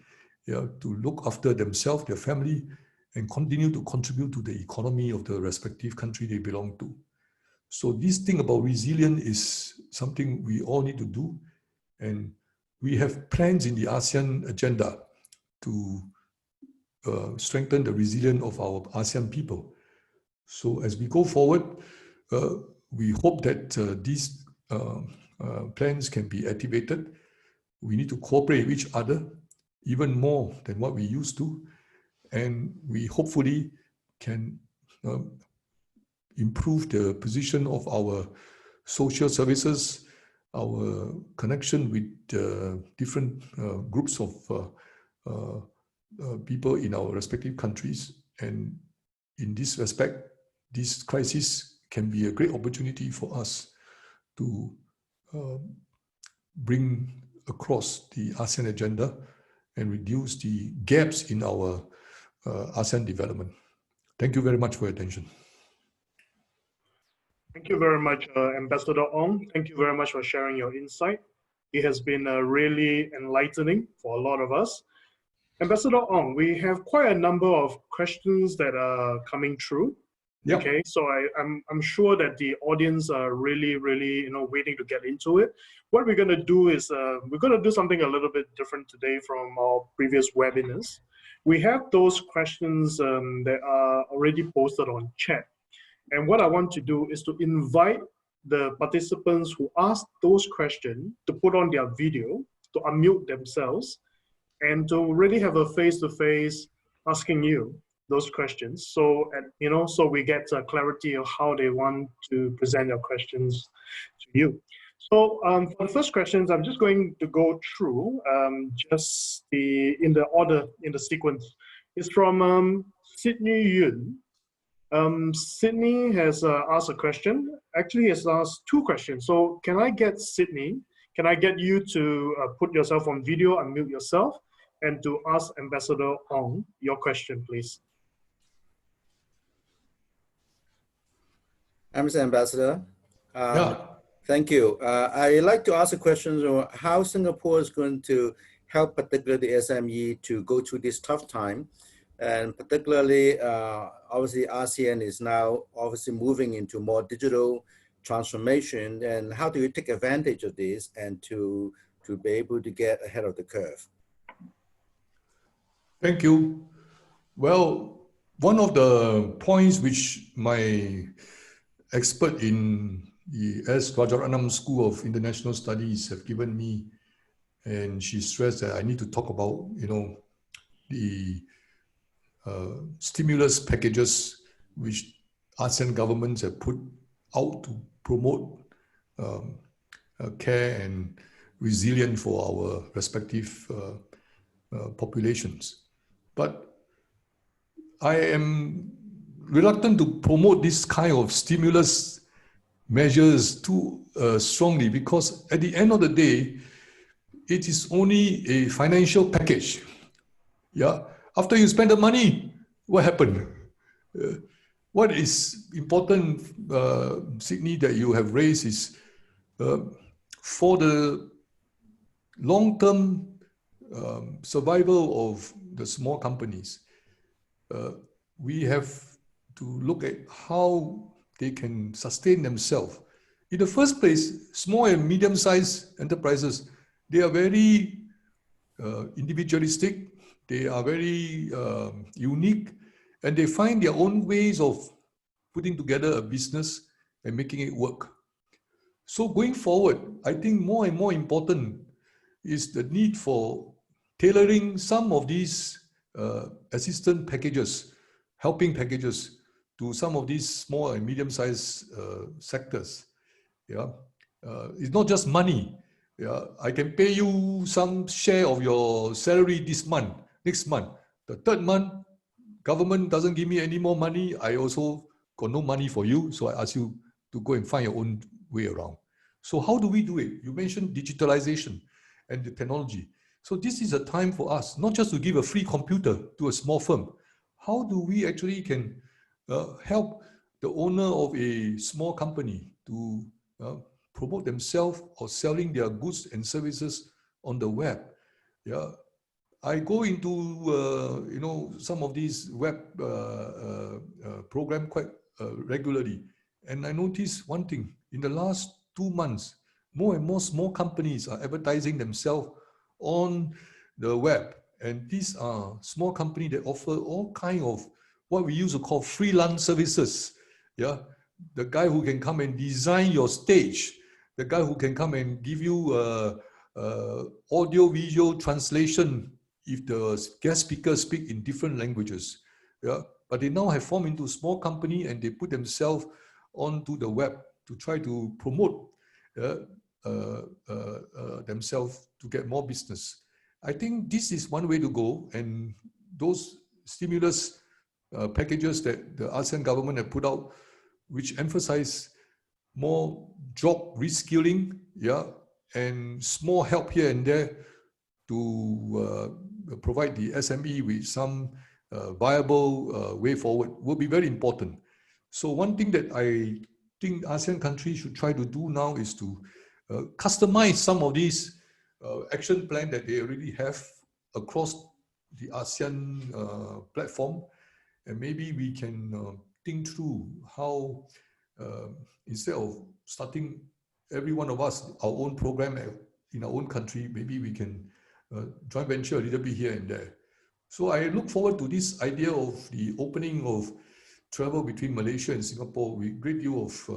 to look after themselves, their family, and continue to contribute to the economy of the respective country they belong to? So this thing about resilience is something we all need to do. And we have plans in the ASEAN agenda to strengthen the resilience of our ASEAN people. So as we go forward, we hope that these plans can be activated. We need to cooperate with each other even more than what we used to. And we hopefully can improve the position of our social services, our connection with different groups of people in our respective countries. And in this respect, this crisis can be a great opportunity for us to bring across the ASEAN agenda and reduce the gaps in our ASEAN development. Thank you very much for your attention. Thank you very much, Ambassador Ong. Thank you very much for sharing your insight. It has been really enlightening for a lot of us. Ambassador Ong, we have quite a number of questions that are coming through. Yep. Okay, so I'm sure that the audience are really waiting to get into it. What we're going to do is we're going to do something a little bit different today from our previous webinars. We have those questions that are already posted on chat. And what I want to do is to invite the participants who asked those questions to put on their video, to unmute themselves, and to really have a face-to-face asking you those questions. So, so we get clarity of how they want to present their questions to you. So for the first questions, I'm just going to go through just in the order, in the sequence. It's from Sydney Yun. Sydney has asked a question. Actually, has asked two questions. So can I get Sydney, can I get you to put yourself on video, unmute yourself, and to ask Ambassador Ong your question, please? I'm Mr. Ambassador. Yeah. Thank you. I'd like to ask a question on how Singapore is going to help particularly the SME to go through this tough time. And particularly, obviously, ASEAN is now obviously moving into more digital transformation. And how do you take advantage of this and to be able to get ahead of the curve? Thank you. Well, one of the points which my expert in the S. Rajaratnam School of International Studies have given me, and she stressed that I need to talk about, the stimulus packages which ASEAN governments have put out to promote care and resilience for our respective populations. But I am reluctant to promote this kind of stimulus measures too strongly, because at the end of the day, it is only a financial package. Yeah. After you spend the money, what happened? What is important, Sydney, that you have raised is for the long-term survival of the small companies, we have to look at how they can sustain themselves. In the first place, small and medium-sized enterprises, they are very individualistic, they are very unique, and they find their own ways of putting together a business and making it work. So going forward, I think more and more important is the need for tailoring some of these assistance packages, helping packages to some of these small and medium-sized sectors. Yeah, it's not just money. Yeah, I can pay you some share of your salary this month, next month. The third month, government doesn't give me any more money. I also got no money for you, so I ask you to go and find your own way around. So how do we do it? You mentioned digitalization and the technology. So this is a time for us, not just to give a free computer to a small firm. How do we actually can help the owner of a small company to promote themselves or selling their goods and services on the web? Yeah, I go into some of these web program quite regularly, and I notice one thing: in the last 2 months, more and more small companies are advertising themselves on the web, and these are small companies that offer all kinds of what we used to call freelance services. Yeah, the guy who can come and design your stage, the guy who can come and give you audio visual translation if the guest speakers speak in different languages. Yeah, but they now have formed into a small company and they put themselves onto the web to try to promote themselves to get more business. I think this is one way to go, and those stimulus packages that the ASEAN government have put out, which emphasize more job reskilling, yeah, and small help here and there to provide the SME with some viable way forward will be very important. So one thing that I think ASEAN countries should try to do now is to customize some of these action plan that they already have across the ASEAN platform, and maybe we can think through how instead of starting every one of us our own program in our own country, maybe we can joint venture a little bit here and there. So I look forward to this idea of the opening of travel between Malaysia and Singapore with great deal of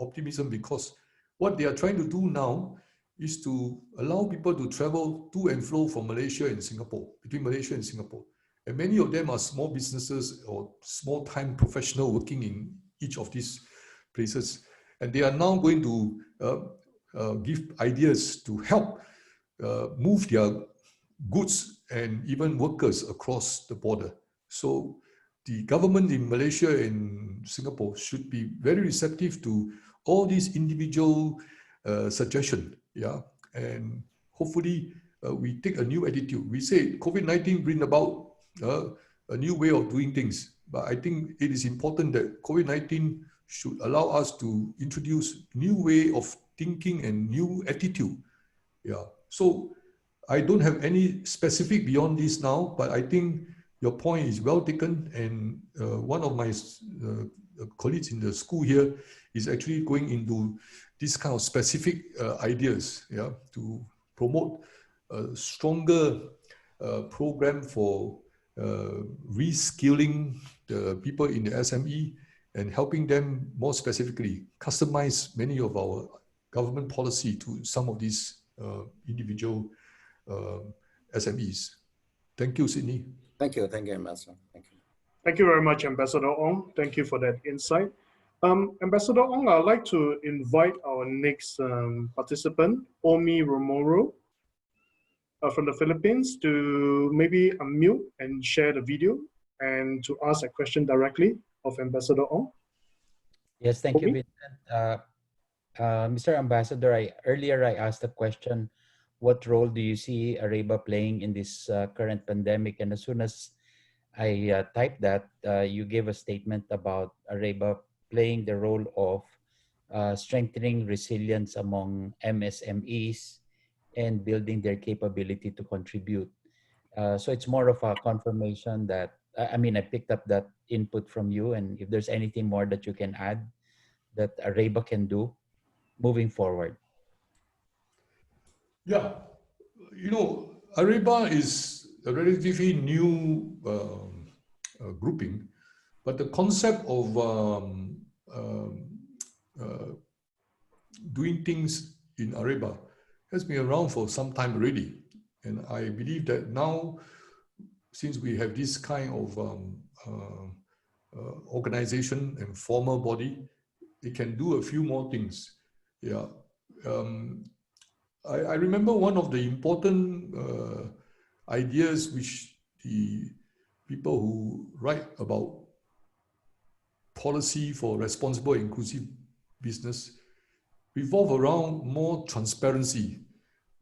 optimism, because what they are trying to do now is to allow people to travel to and fro from Malaysia and Singapore, between Malaysia and Singapore. And many of them are small businesses or small-time professional working in each of these places. And they are now going to give ideas to help move their goods and even workers across the border. So the government in Malaysia and Singapore should be very receptive to all these individual suggestions, yeah, and hopefully we take a new attitude. We say COVID-19 bring about a new way of doing things, but I think it is important that COVID-19 should allow us to introduce new way of thinking and new attitude. Yeah. So I don't have any specific beyond this now, but I think your point is well taken. And one of my colleagues in the school here is actually going into this kind of specific ideas, yeah, to promote a stronger program for reskilling the people in the SME and helping them more specifically customize many of our government policy to some of these individual SMEs. Thank you, Sydney. Thank you, Ambassador. Thank you. Thank you very much, Ambassador Ong. Thank you for that insight. Ambassador Ong, I'd like to invite our next participant, Omi Romero, from the Philippines, to maybe unmute and share the video and to ask a question directly of Ambassador Ong. Yes, thank you, Vincent. Mr. Ambassador, earlier I asked a question, what role do you see ARAIBA playing in this current pandemic? And as soon as I typed that, you gave a statement about ARAIBA playing the role of strengthening resilience among MSMEs and building their capability to contribute. So it's more of a confirmation that, I mean, I picked up that input from you, and if there's anything more that you can add that ARAIBA can do moving forward. Yeah, you know, ARAIBA is a relatively new grouping, but the concept of doing things in ARAIBA has been around for some time already. And I believe that now, since we have this kind of organization and formal body, it can do a few more things. Yeah. I remember one of the important ideas which the people who write about policy for responsible inclusive business revolve around more transparency,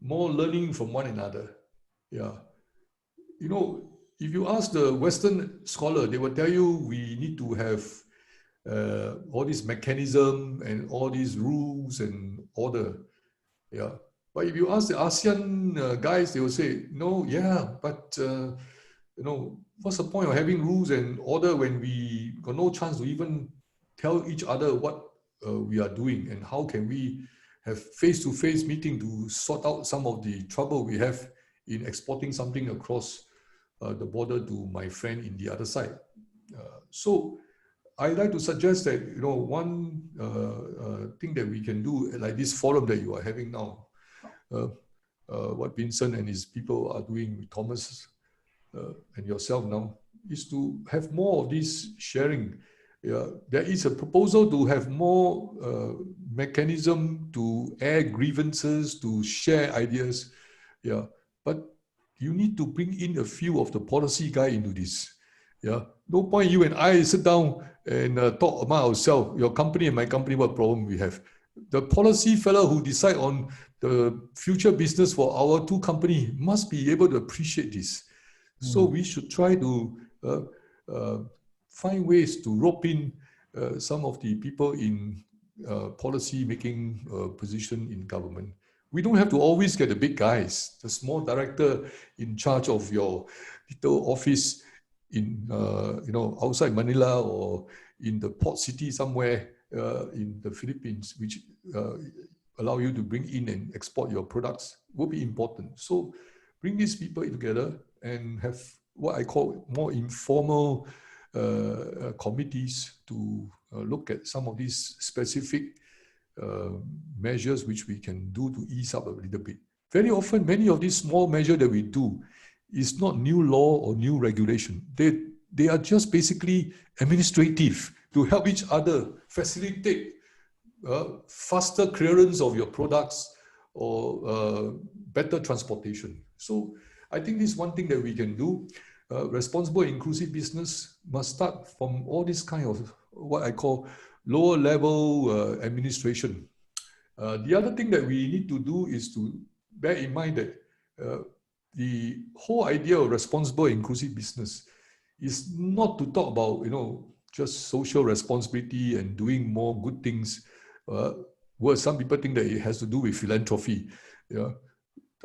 more learning from one another. Yeah. You know, if you ask the Western scholar, they will tell you we need to have all this mechanism and all these rules and order. Yeah. But if you ask the ASEAN guys, they will say, no, yeah, but you know, what's the point of having rules and order when we got no chance to even tell each other what we are doing, and how can we have face-to-face meeting to sort out some of the trouble we have in exporting something across the border to my friend in the other side. So I'd like to suggest that, you know, one thing that we can do, like this forum that you are having now, what Vincent and his people are doing with Thomas and yourself now, is to have more of this sharing. Yeah, there is a proposal to have more mechanism to air grievances, to share ideas. Yeah, but you need to bring in a few of the policy guy into this. Yeah, no point you and I sit down and talk among ourselves, your company and my company, what problem we have. The policy fellow who decide on the future business for our two company must be able to appreciate this. So we should try to find ways to rope in some of the people in policy making position in government. We don't have to always get the big guys, the small director in charge of your little office in you know, outside Manila or in the port city somewhere in the Philippines, which allow you to bring in and export your products, will be important. So bring these people together and have what I call more informal committees to look at some of these specific measures which we can do to ease up a little bit. Very often, many of these small measures that we do is not new law or new regulation. They are just basically administrative to help each other facilitate faster clearance of your products or better transportation. So I think this is one thing that we can do. Responsible inclusive business must start from all this kind of what I call lower level administration. The other thing that we need to do is to bear in mind that the whole idea of responsible inclusive business is not to talk about, you know, just social responsibility and doing more good things. Well, some people think that it has to do with philanthropy. Yeah,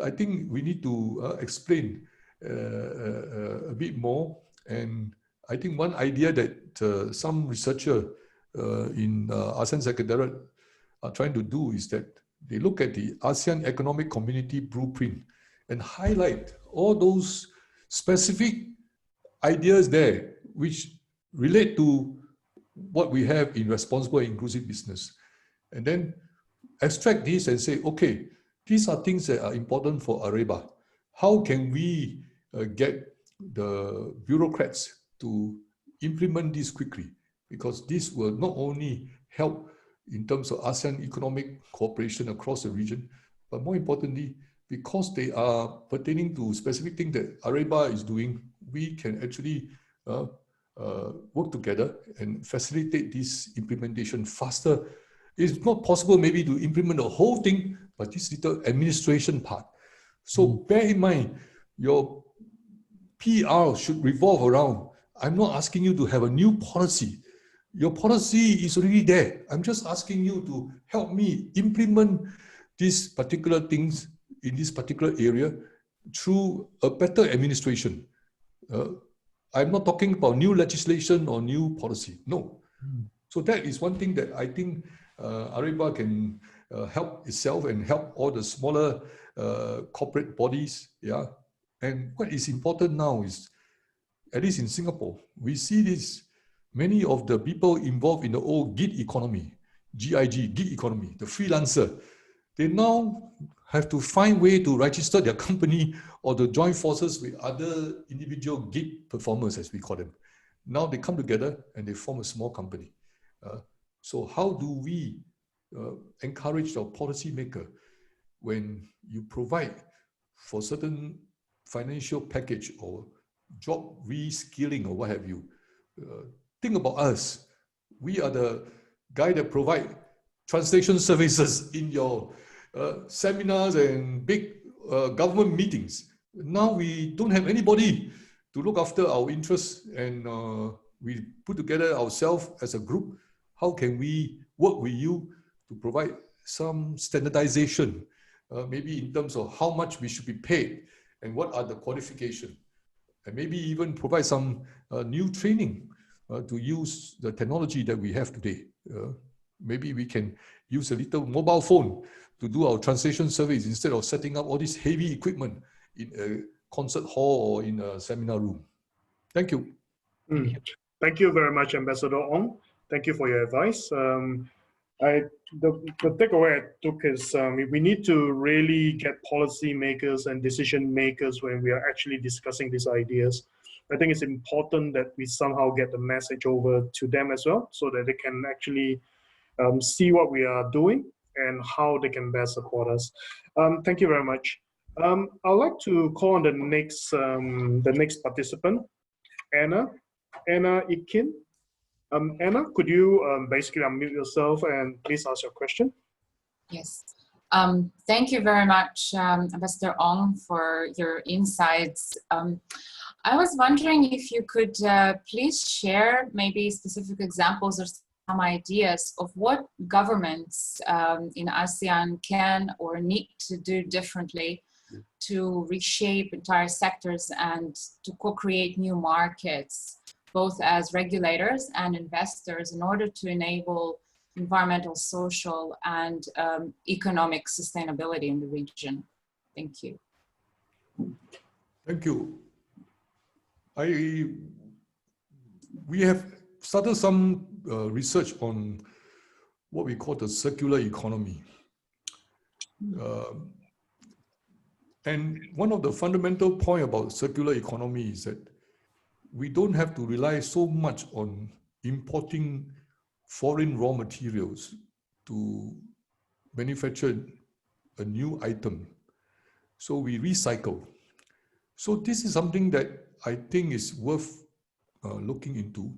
I think we need to explain a bit more. And I think one idea that some researcher in ASEAN Secretariat are trying to do is that they look at the ASEAN Economic Community Blueprint and highlight all those specific ideas there which relate to what we have in responsible inclusive business. And then extract this and say, okay, these are things that are important for ARAIBA. How can we get the bureaucrats to implement this quickly? Because this will not only help in terms of ASEAN economic cooperation across the region, but more importantly, because they are pertaining to specific things that ARAIBA is doing, we can actually work together and facilitate this implementation faster. It's not possible maybe to implement the whole thing, but this little administration part. So bear in mind, your PR should revolve around, I'm not asking you to have a new policy. Your policy is already there. I'm just asking you to help me implement these particular things in this particular area through a better administration. I'm not talking about new legislation or new policy. No. So that is one thing that I think ARAIBA can help itself and help all the smaller corporate bodies. Yeah. And what is important now is, at least in Singapore, we see this, many of the people involved in the old gig economy, gig economy, the freelancer, they now have to find way to register their company or to join forces with other individual gig performers, as we call them. Now they come together and they form a small company. So how do we encourage our policymaker when you provide for certain financial package or job reskilling or what have you? Think about us. We are the guy that provide translation services in your seminars and big government meetings. Now we don't have anybody to look after our interests, and we put together ourselves as a group. How can we work with you to provide some standardization, maybe in terms of how much we should be paid and what are the qualifications, and maybe even provide some new training to use the technology that we have today. Maybe we can use a little mobile phone to do our translation service instead of setting up all this heavy equipment in a concert hall or in a seminar room. Thank you. Mm. Thank you very much, Ambassador Ong. Thank you for your advice. The takeaway I took is we need to really get policy makers and decision makers when we are actually discussing these ideas. I think it's important that we somehow get the message over to them as well, so that they can actually see what we are doing and how they can best support us. Thank you very much. I'd like to call on the next participant, Anna Ikin. Anna, could you basically unmute yourself and please ask your question? Yes. Thank you very much, Ambassador Ong, for your insights. I was wondering if you could please share maybe specific examples or some ideas of what governments in ASEAN can or need to do differently to reshape entire sectors and to co-create new markets, both as regulators and investors, in order to enable environmental, social, and economic sustainability in the region. Thank you. Thank you. We have started some research on what we call the circular economy. And one of the fundamental points about circular economy is that we don't have to rely so much on importing foreign raw materials to manufacture a new item. So we recycle. So this is something that I think is worth looking into.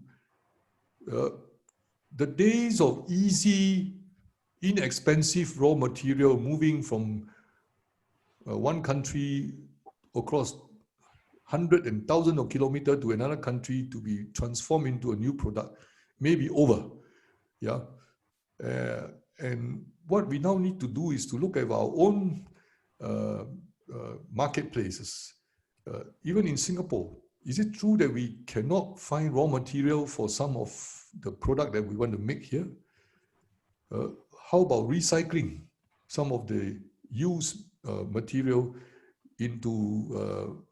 The days of easy, inexpensive raw material moving from one country across hundreds and thousands of kilometers to another country to be transformed into a new product may be over. Yeah. And what we now need to do is to look at our own marketplaces. Even in Singapore, is it true that we cannot find raw material for some of the product that we want to make here? How about recycling some of the used material into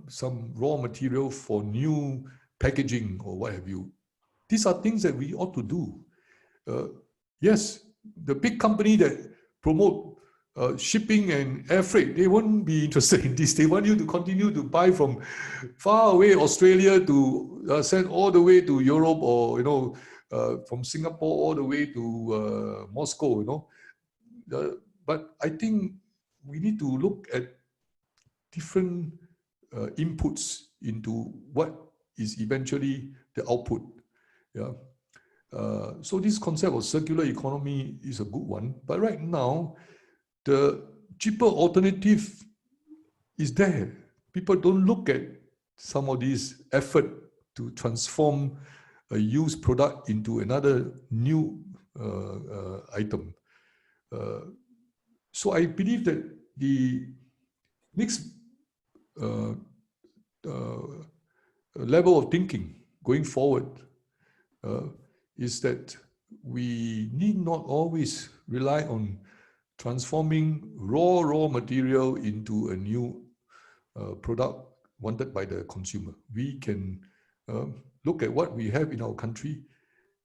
some raw material for new packaging or what have you? These are things that we ought to do. Yes, the big company that promote shipping and air freight, they won't be interested in this. They want you to continue to buy from far away Australia to send all the way to Europe, or from Singapore all the way to Moscow. But I think we need to look at different inputs into what is eventually the output. Yeah. So this concept of circular economy is a good one. But right now, the cheaper alternative is there. People don't look at some of these effort to transform a used product into another new item. So I believe that the next level of thinking going forward is that we need not always rely on transforming raw material into a new product wanted by the consumer. We can look at what we have in our country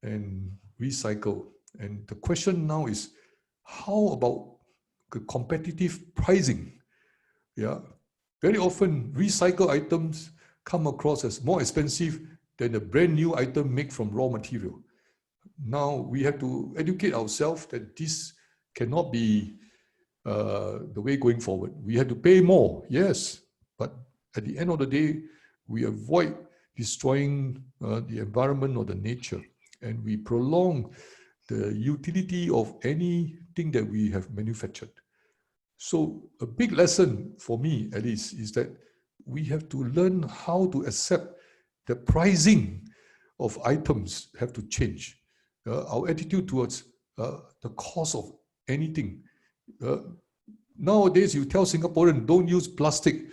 and recycle. And the question now is, how about the competitive pricing? Yeah, very often recycled items come across as more expensive than a brand new item made from raw material. Now we have to educate ourselves that this cannot be the way going forward. We have to pay more, yes, but at the end of the day, we avoid destroying the environment or the nature, and we prolong the utility of anything that we have manufactured. So a big lesson for me, at least, is that we have to learn how to accept the pricing of items have to change. Our attitude towards the cost of anything. Nowadays, you tell Singaporeans, don't use plastic.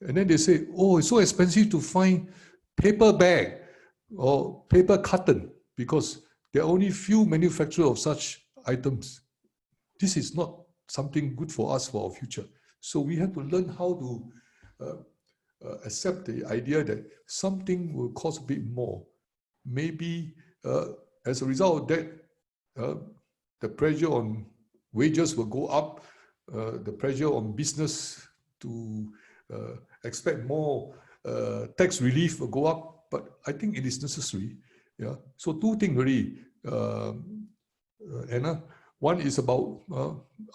And then they say, oh, it's so expensive to find paper bag or paper carton because there are only few manufacturers of such items. This is not something good for us for our future. So we have to learn how to accept the idea that something will cost a bit more. Maybe as a result of that, the pressure on wages will go up, the pressure on business to expect more tax relief will go up, but I think it is necessary. Yeah. So two things really, Anna. One is about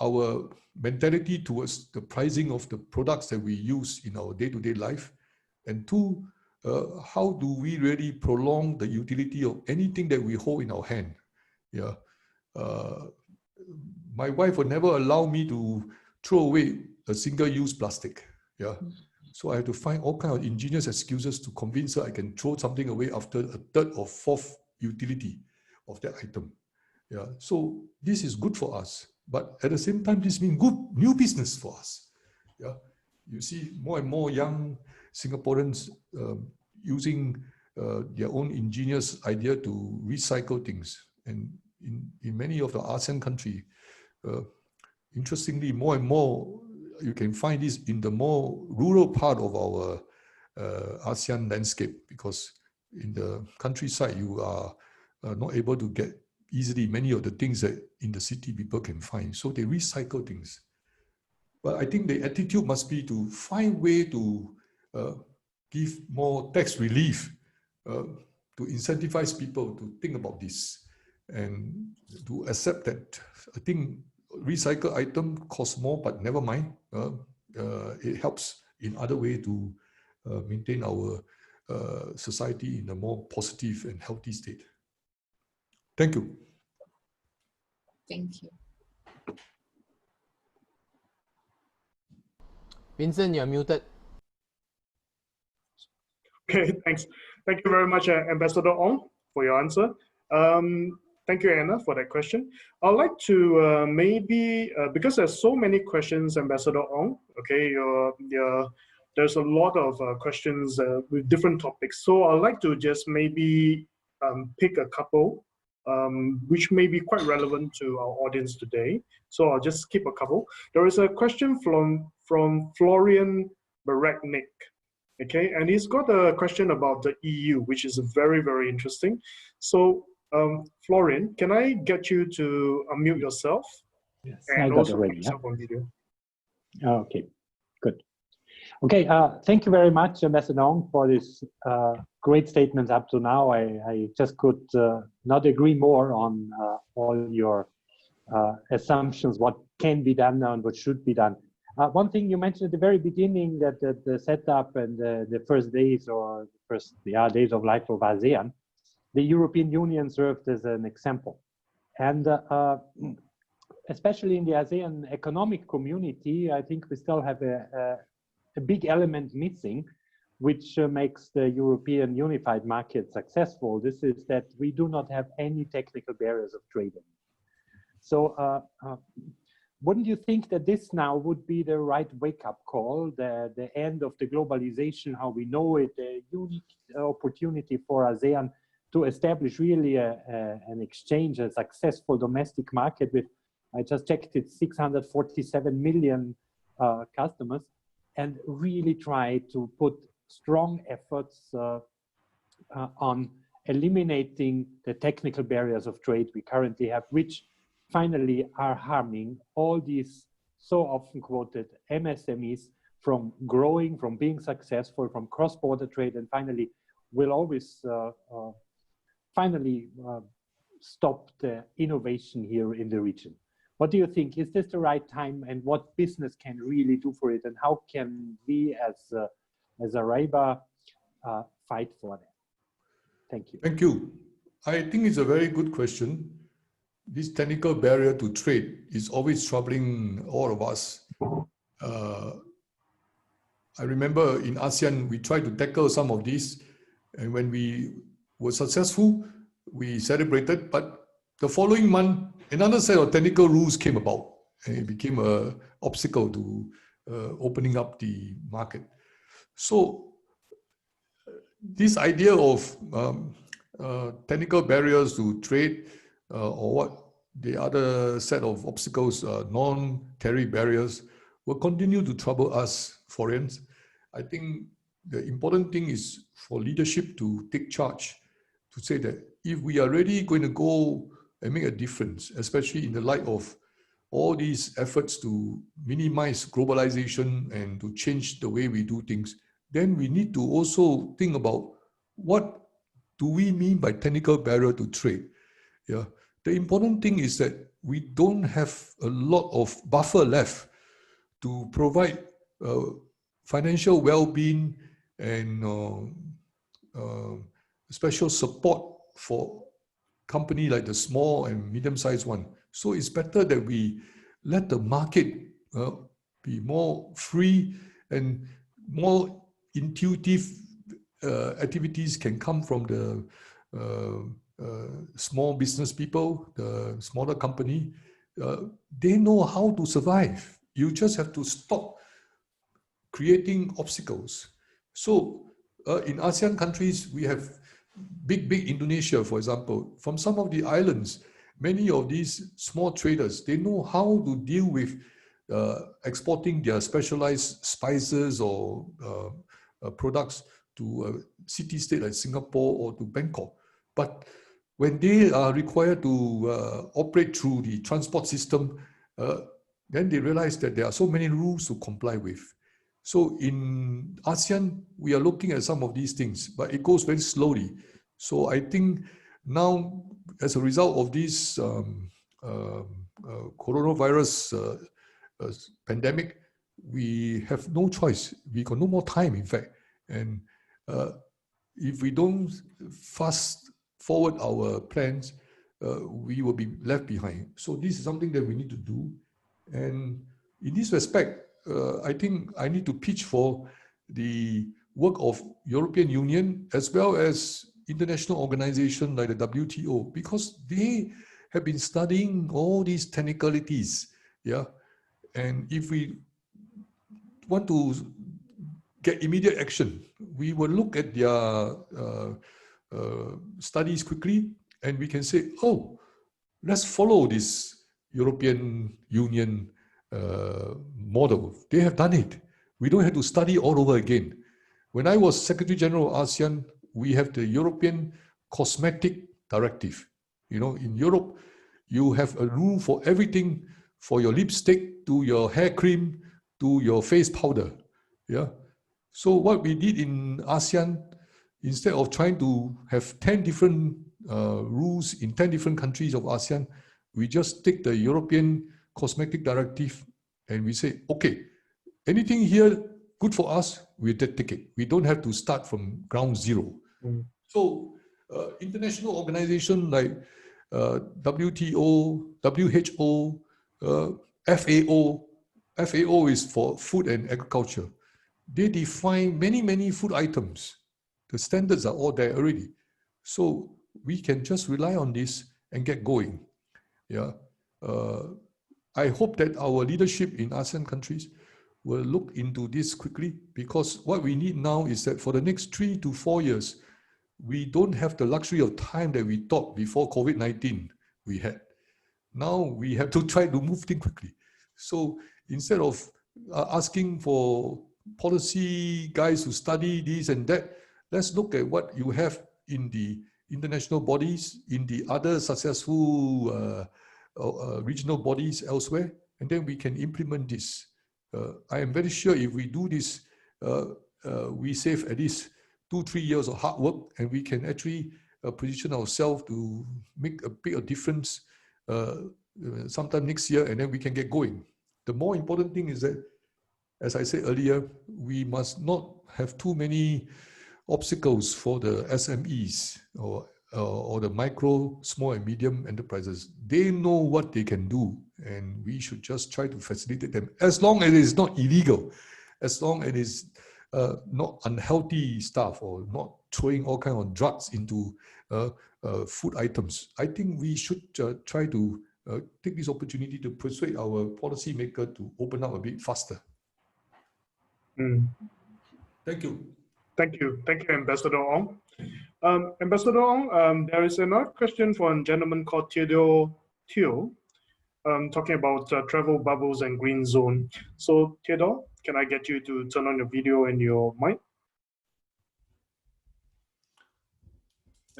our mentality towards the pricing of the products that we use in our day-to-day life. And two, how do we really prolong the utility of anything that we hold in our hand? Yeah. My wife would never allow me to throw away a single-use plastic. Yeah. So I have to find all kinds of ingenious excuses to convince her I can throw something away after a third or fourth utility of that item. Yeah. So this is good for us, but at the same time, this means good new business for us. Yeah. You see more and more young Singaporeans using their own ingenious idea to recycle things. And in many of the ASEAN countries, interestingly, more and more, you can find this in the more rural part of our ASEAN landscape, because in the countryside, you are not able to get easily many of the things that in the city people can find. So they recycle things. But I think the attitude must be to find way to give more tax relief to incentivize people to think about this and to accept that. I think recycle item costs more, but never mind. It helps in other way to maintain our society in a more positive and healthy state. Thank you. Thank you. Vincent, you're muted. Okay, thanks. Thank you very much, Ambassador Ong, for your answer. Thank you, Anna, for that question. I'd like to maybe, because there's so many questions, Ambassador Ong, okay, there's a lot of questions with different topics. So I'd like to just maybe pick a couple which may be quite relevant to our audience today. So I'll just skip a couple. There is a question from Florian Baraknik. Okay, and he's got a question about the EU, which is very, very interesting. So, Florian, can I get you to unmute yourself? Yes, and I got also it ready. put yourself on video. Okay, good. Okay, thank you very much, Ambassador Ong, for this great statements up to now. I just could not agree more on all your assumptions, what can be done now and what should be done. One thing you mentioned at the very beginning, that the setup and the first days or first days of life of ASEAN, the European Union served as an example. And especially in the ASEAN economic community, I think we still have a big element missing, which makes the European unified market successful. This is that we do not have any technical barriers of trading. So wouldn't you think that this now would be the right wake-up call, the end of the globalization, how we know it, a unique opportunity for ASEAN to establish really an exchange, a successful domestic market with, I just checked it, 647 million customers, and really try to put strong efforts on eliminating the technical barriers of trade we currently have, which finally are harming all these so often quoted MSMEs from growing, from being successful, from cross-border trade, and finally will always stop the innovation here in the region. What do you think? Is this the right time, and what business can really do for it, and how can we as ARAIBA fight for that? Thank you. Thank you. I think it's a very good question. This technical barrier to trade is always troubling all of us. I remember in ASEAN, we tried to tackle some of these, and when we were successful, we celebrated, but the following month, another set of technical rules came about, and it became an obstacle to opening up the market. So this idea of technical barriers to trade, or what the other set of obstacles, non-tariff barriers, will continue to trouble us foreigners. I think the important thing is for leadership to take charge, to say that if we are really going to go and make a difference, especially in the light of all these efforts to minimize globalization and to change the way we do things, then we need to also think about what do we mean by technical barrier to trade. Yeah, the important thing is that we don't have a lot of buffer left to provide financial well-being and special support for company like the small and medium-sized one. So it's better that we let the market be more free and more intuitive activities can come from the small business people, the smaller company. They know how to survive. You just have to stop creating obstacles. So in ASEAN countries, we have big Indonesia, for example. From some of the islands, many of these small traders, they know how to deal with exporting their specialized spices or products to a city-state like Singapore or to Bangkok. But when they are required to operate through the transport system, then they realize that there are so many rules to comply with. So in ASEAN, we are looking at some of these things, but it goes very slowly. So I think now, as a result of this coronavirus pandemic, we have no choice. We got no more time, in fact. And if we don't fast forward our plans, we will be left behind. So this is something that we need to do. And in this respect, I think I need to pitch for the work of European Union as well as international organizations like the WTO, because they have been studying all these technicalities. Yeah. And if we want to get immediate action, we will look at their studies quickly and we can say, oh, let's follow this European Union model. They have done it. We don't have to study all over again. When I was Secretary General of ASEAN, we have the European Cosmetic Directive. You know, in Europe, you have a rule for everything, for your lipstick, to your hair cream, to your face powder. Yeah. So what we did in ASEAN, instead of trying to have 10 different rules in 10 different countries of ASEAN, we just take the European Cosmetic Directive and we say, okay, anything here good for us, we take it. We don't have to start from ground zero. So international organizations like WTO, WHO, FAO is for food and agriculture. They define many food items. The standards are all there already. So we can just rely on this and get going. Yeah. I hope that our leadership in ASEAN countries will look into this quickly, because what we need now is that for the next 3 to 4 years, we don't have the luxury of time that we thought before COVID-19 we had. Now we have to try to move things quickly. So instead of asking for policy guys to study this and that, let's look at what you have in the international bodies, in the other successful regional bodies elsewhere, and then we can implement this. I am very sure if we do this, we save at least 2-3 years of hard work, and we can actually position ourselves to make a big difference sometime next year, and then we can get going. The more important thing is that, as I said earlier, we must not have too many obstacles for the SMEs or the micro, small and medium enterprises. They know what they can do, and we should just try to facilitate them, as long as it is not illegal, as long as it is not unhealthy stuff or not throwing all kinds of drugs into food items. I think we should try to take this opportunity to persuade our policymaker to open up a bit faster. Thank you. Thank you, Ambassador Ong. Ambassador Ong, there is another question from a gentleman called Theodore Teo, talking about travel bubbles and green zone. So Theodore, can I get you to turn on your video and your mic?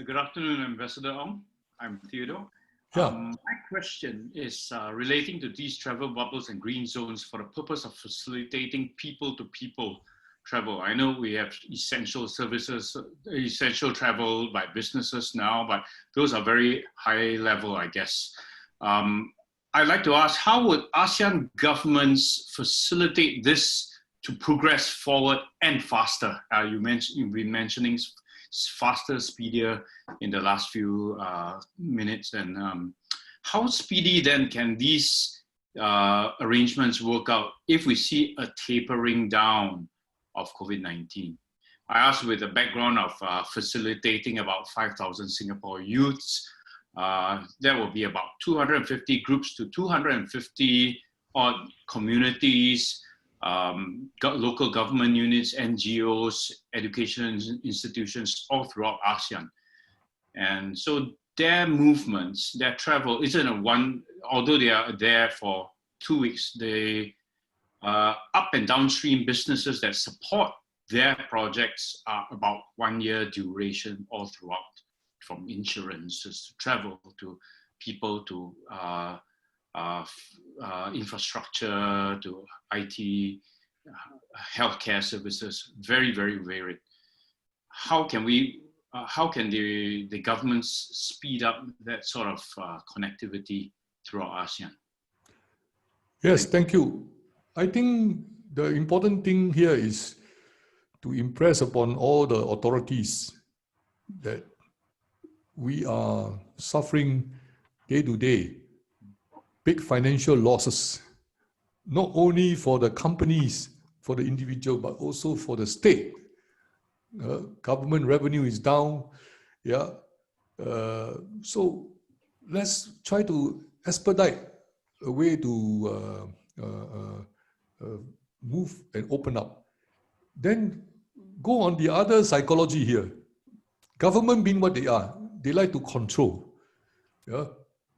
Good afternoon, Ambassador Ong. I'm Theodore. Yeah. My question is relating to these travel bubbles and green zones for the purpose of facilitating people-to-people travel. I know we have essential services, essential travel by businesses now, but those are very high level, I guess. I'd like to ask, how would ASEAN governments facilitate this to progress forward and faster? You've been mentioning faster, speedier in the last few minutes. And how speedy then can these arrangements work out if we see a tapering down of COVID-19? I asked with the background of facilitating about 5,000 Singapore youths. There will be about 250 groups to 250 odd communities, local government units, NGOs, education institutions all throughout ASEAN. And so their movements, their travel isn't a one, although they are there for 2 weeks, they up and downstream businesses that support their projects are about 1 year duration all throughout, from insurances to travel to people to infrastructure to IT, healthcare services, very, very varied. How can the governments speed up that sort of connectivity throughout ASEAN? Yes, thank you. I think the important thing here is to impress upon all the authorities that we are suffering day to day big financial losses, not only for the companies, for the individual, but also for the state. Government revenue is down. Yeah. So let's try to expedite a way to move and open up. Then go on the other psychology here. Government being what they are, they like to control. Yeah.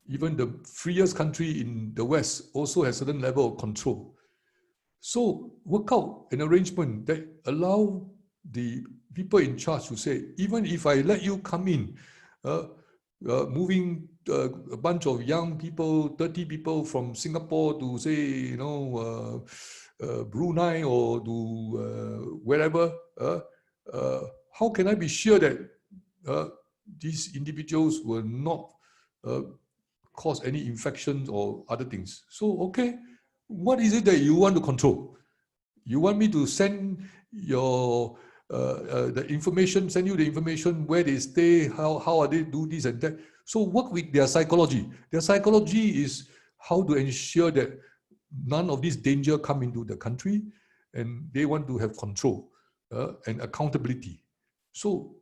Even the freest country in the West also has a certain level of control. So work out an arrangement that allow the people in charge to say, even if I let you come in, moving a bunch of young people, 30 people from Singapore to say, Brunei or to wherever, how can I be sure that these individuals will not cause any infections or other things? So, okay, what is it that you want to control? You want me to send your the information, send you the information where they stay, how are they do this and that. So work with their psychology. Their psychology is how to ensure that none of this danger come into the country, and they want to have control and accountability. So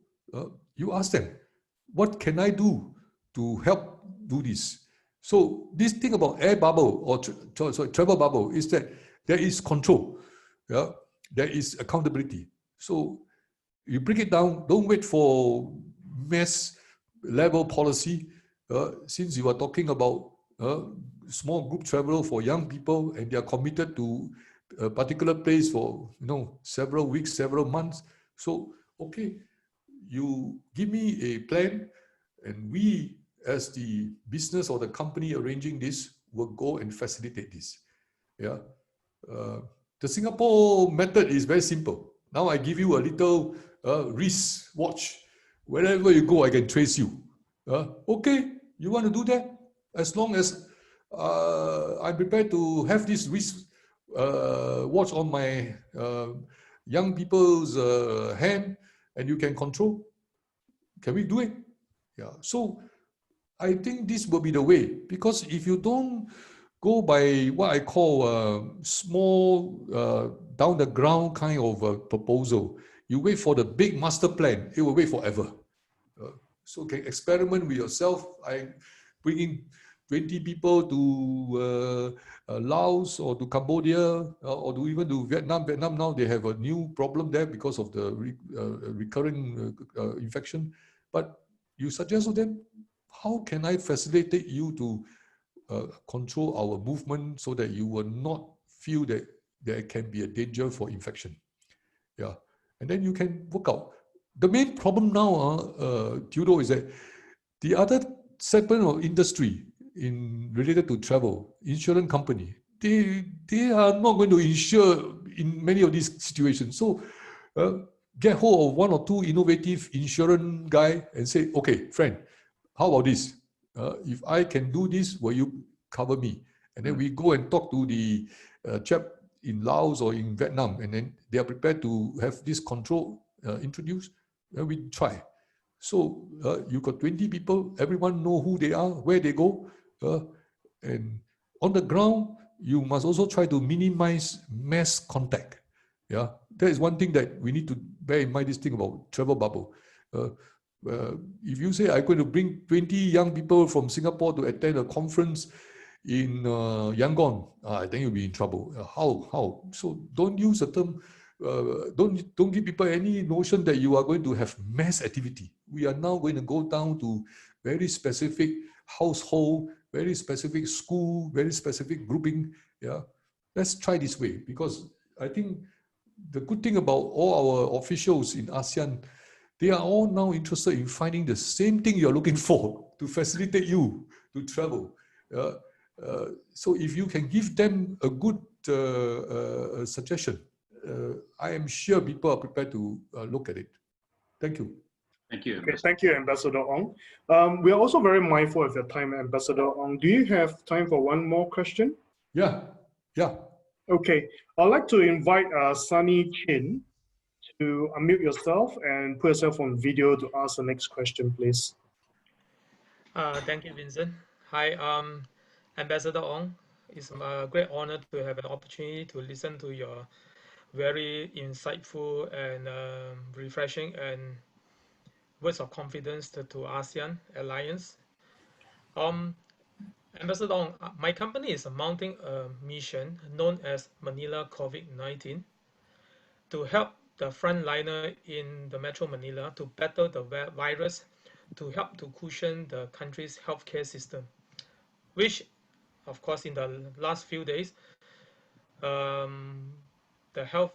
you ask them, what can I do to help do this? So this thing about air bubble or travel bubble is that there is control, yeah, there is accountability. So you break it down, don't wait for mass level policy. Since you are talking about small group travel for young people and they are committed to a particular place for several weeks, several months. So, okay, you give me a plan and we as the business or the company arranging this will go and facilitate this. Yeah. The Singapore method is very simple. Now I give you a little wrist watch. Wherever you go, I can trace you. Okay, you want to do that? As long as I'm prepared to have this wrist watch on my young people's hand and you can control. Can we do it? Yeah. So I think this will be the way, because if you don't go by what I call small, down the ground kind of proposal, you wait for the big master plan, it will wait forever. So can experiment with yourself. I bring in 20 people to Laos or to Cambodia or to even to Vietnam. Vietnam now they have a new problem there because of the recurring infection. But you suggest to them, how can I facilitate you to control our movement so that you will not feel that there can be a danger for infection? Yeah, and then you can work out. the main problem now, Theodore, is that the other segment of industry related to travel, insurance company, they are not going to insure in many of these situations. So get hold of one or two innovative insurance guy and say, okay, friend, how about this? If I can do this, will you cover me? And then we go and talk to the chap in Laos or in Vietnam, and then they are prepared to have this control introduced, and we try. So you got 20 people, everyone know who they are, where they go, and on the ground, you must also try to minimize mass contact. Yeah, that is one thing that we need to bear in mind, this thing about travel bubble. If you say I'm going to bring 20 young people from Singapore to attend a conference in Yangon, I think you'll be in trouble. How? So don't use the term, don't give people any notion that you are going to have mass activity. We are now going to go down to very specific household, very specific school, very specific grouping. Yeah, let's try this way, because I think the good thing about all our officials in ASEAN, they are all now interested in finding the same thing you're looking for to facilitate you to travel. So if you can give them a good suggestion, I am sure people are prepared to look at it. Thank you. Thank you. Okay, thank you, Ambassador Ong. We are also very mindful of your time, Ambassador Ong. Do you have time for one more question? Yeah. Okay, I'd like to invite Sunny Chin to unmute yourself and put yourself on video to ask the next question, please. Thank you, Vincent. Hi, Ambassador Ong. It's a great honor to have an opportunity to listen to your very insightful and refreshing and words of confidence to ASEAN Alliance. Ambassador Ong, my company is mounting a mission known as Manila COVID-19 to help the frontliner in the Metro Manila to battle the virus, to help to cushion the country's healthcare system, which, of course, in the last few days, the health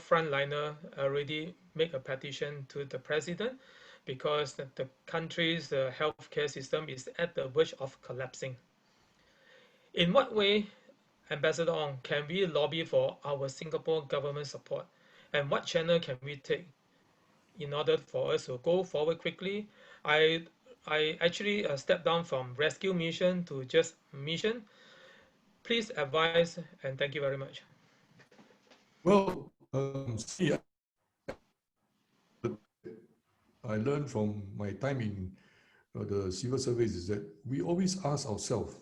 frontliner already make a petition to the president because the country's healthcare system is at the verge of collapsing. In what way, Ambassador Ong, can we lobby for our Singapore government support, and what channel can we take in order for us to go forward quickly? I actually stepped down from rescue mission to just mission. Please advise, and thank you very much. Well, see, I learned from my time in the civil service is that we always ask ourselves,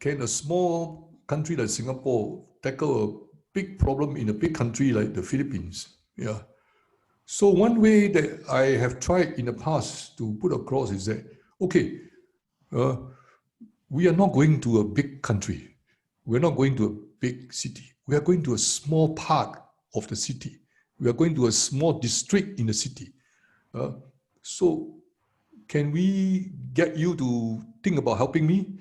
can a small country like Singapore tackle a big problem in a big country like the Philippines? Yeah. So one way that I have tried in the past to put across is that, okay, we are not going to a big country. We're not going to a big city. We are going to a small part of the city. We are going to a small district in the city. So can we get you to think about helping me?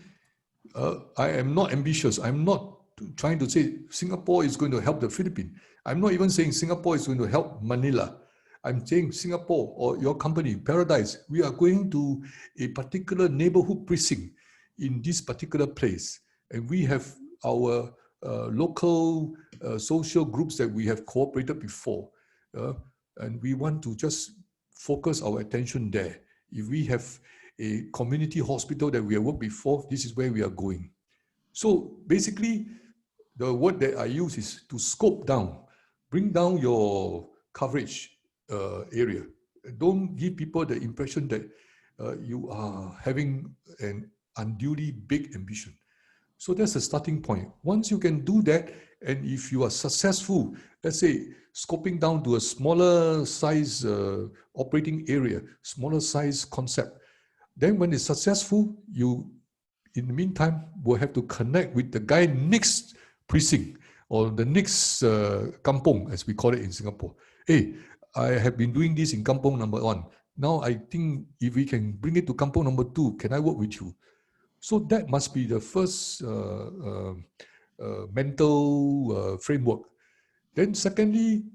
I am not ambitious. I'm not trying to say Singapore is going to help the Philippines. I'm not even saying Singapore is going to help Manila. I'm saying Singapore or your company, Paradise, we are going to a particular neighborhood precinct in this particular place. And we have our local social groups that we have cooperated before. And we want to just focus our attention there. If we have a community hospital that we have worked before, this is where we are going. So basically, the word that I use is to scope down, bring down your coverage area. Don't give people the impression that you are having an unduly big ambition. So that's the starting point. Once you can do that, and if you are successful, let's say scoping down to a smaller size operating area, smaller size concept, then when it's successful, you, in the meantime, will have to connect with the guy next precinct or the next kampong, as we call it in Singapore. Hey, I have been doing this in kampong number 1. Now I think if we can bring it to kampong number 2, can I work with you? So that must be the first mental framework. Then secondly,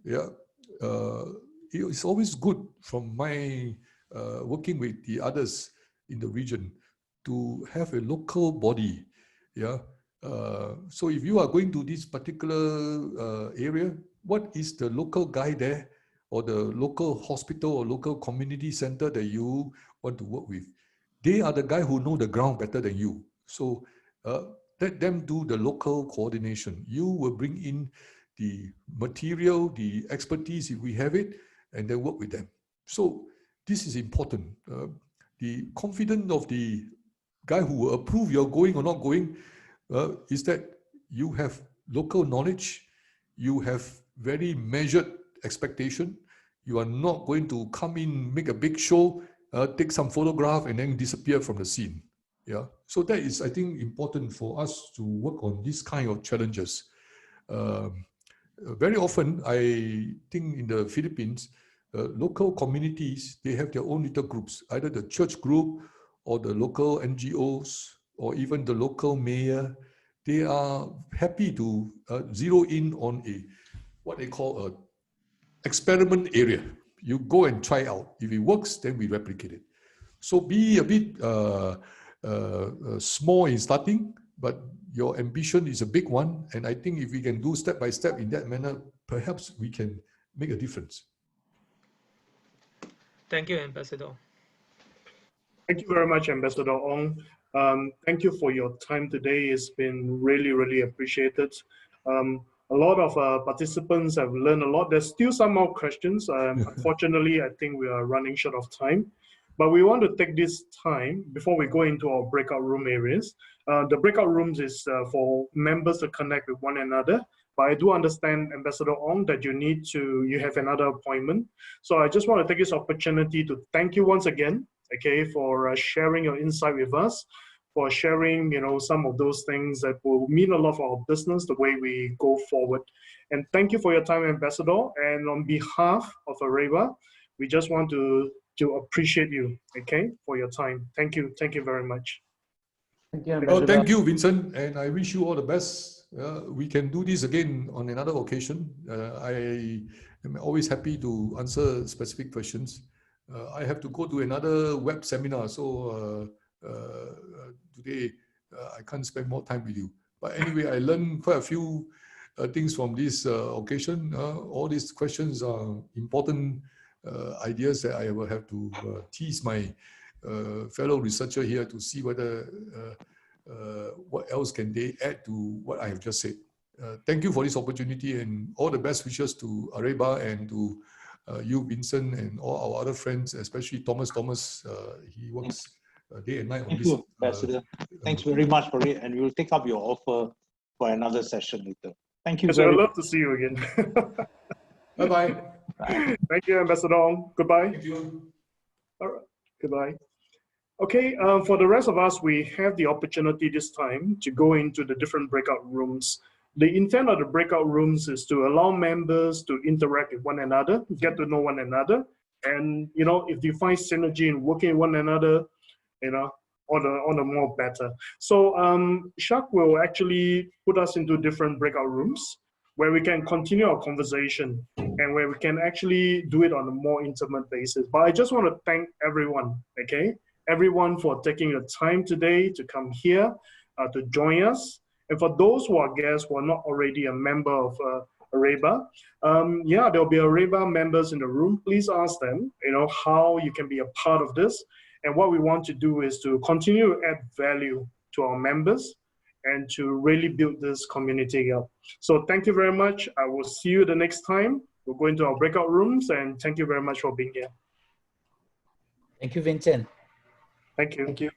it's always good from my working with the others in the region to have a local body. Yeah. So if you are going to this particular area, what is the local guy there, or the local hospital or local community center that you want to work with? They are the guy who know the ground better than you. So let them do the local coordination. You will bring in the material, the expertise if we have it, and then work with them. So this is important. The confidence of the guy who will approve you're going or not going is that you have local knowledge, you have very measured expectation. You are not going to come in, make a big show, take some photograph and then disappear from the scene. Yeah, so that is, I think, important for us to work on this kind of challenges. Very often, I think in the Philippines, local communities, they have their own little groups, either the church group or the local NGOs or even the local mayor. They are happy to zero in on what they call a experiment area. You go and try out. If it works, then we replicate it. So be a bit small in starting, but your ambition is a big one. And I think if we can do step by step in that manner, perhaps we can make a difference. Thank you, Ambassador. Thank you very much, Ambassador Ong. Thank you for your time today. It's been really, really appreciated. A lot of participants have learned a lot. There's still some more questions. Unfortunately, I think we are running short of time. But we want to take this time before we go into our breakout room areas. The breakout rooms is for members to connect with one another. But I do understand, Ambassador Ong, that you have another appointment. So I just want to take this opportunity to thank you once again, okay, for sharing your insight with us, for sharing, some of those things that will mean a lot for our business, the way we go forward. And thank you for your time, Ambassador. And on behalf of ARAIBA, we just want to appreciate you, okay, for your time. Thank you very much. Thank you, Ambassador. Oh, thank you, Vincent, and I wish you all the best. We can do this again on another occasion. I am always happy to answer specific questions. I have to go to another web seminar, so today I can't spend more time with you. But anyway, I learned quite a few things from this occasion. All these questions are important ideas that I will have to tease my fellow researcher here to see whether what else can they add to what I have just said. Thank you for this opportunity, and all the best wishes to ARAIBA and to you, Vincent, and all our other friends, especially Thomas. He works day and night on this. Thank you, Ambassador. Thanks very much for it, and we will take up your offer for another session later. Thank you very I'd much. love to see you again. Bye-bye. Thank you, Ambassador Ong. Goodbye. Thank you. All right. Goodbye. Okay, for the rest of us, we have the opportunity this time to go into the different breakout rooms. The intent of the breakout rooms is to allow members to interact with one another, get to know one another, and if you find synergy in working with one another, on the more better. So Shak will actually put us into different breakout rooms where we can continue our conversation and where we can actually do it on a more intimate basis. But I just want to thank everyone, okay? Everyone for taking the time today to come here to join us. And for those who are guests who are not already a member of ARAIBA, there'll be ARAIBA members in the room. Please ask them, how you can be a part of this. And what we want to do is to continue to add value to our members and to really build this community up. So thank you very much. I will see you the next time. We'll go into our breakout rooms, and thank you very much for being here. Thank you, Vincent. Thank you. Thank you.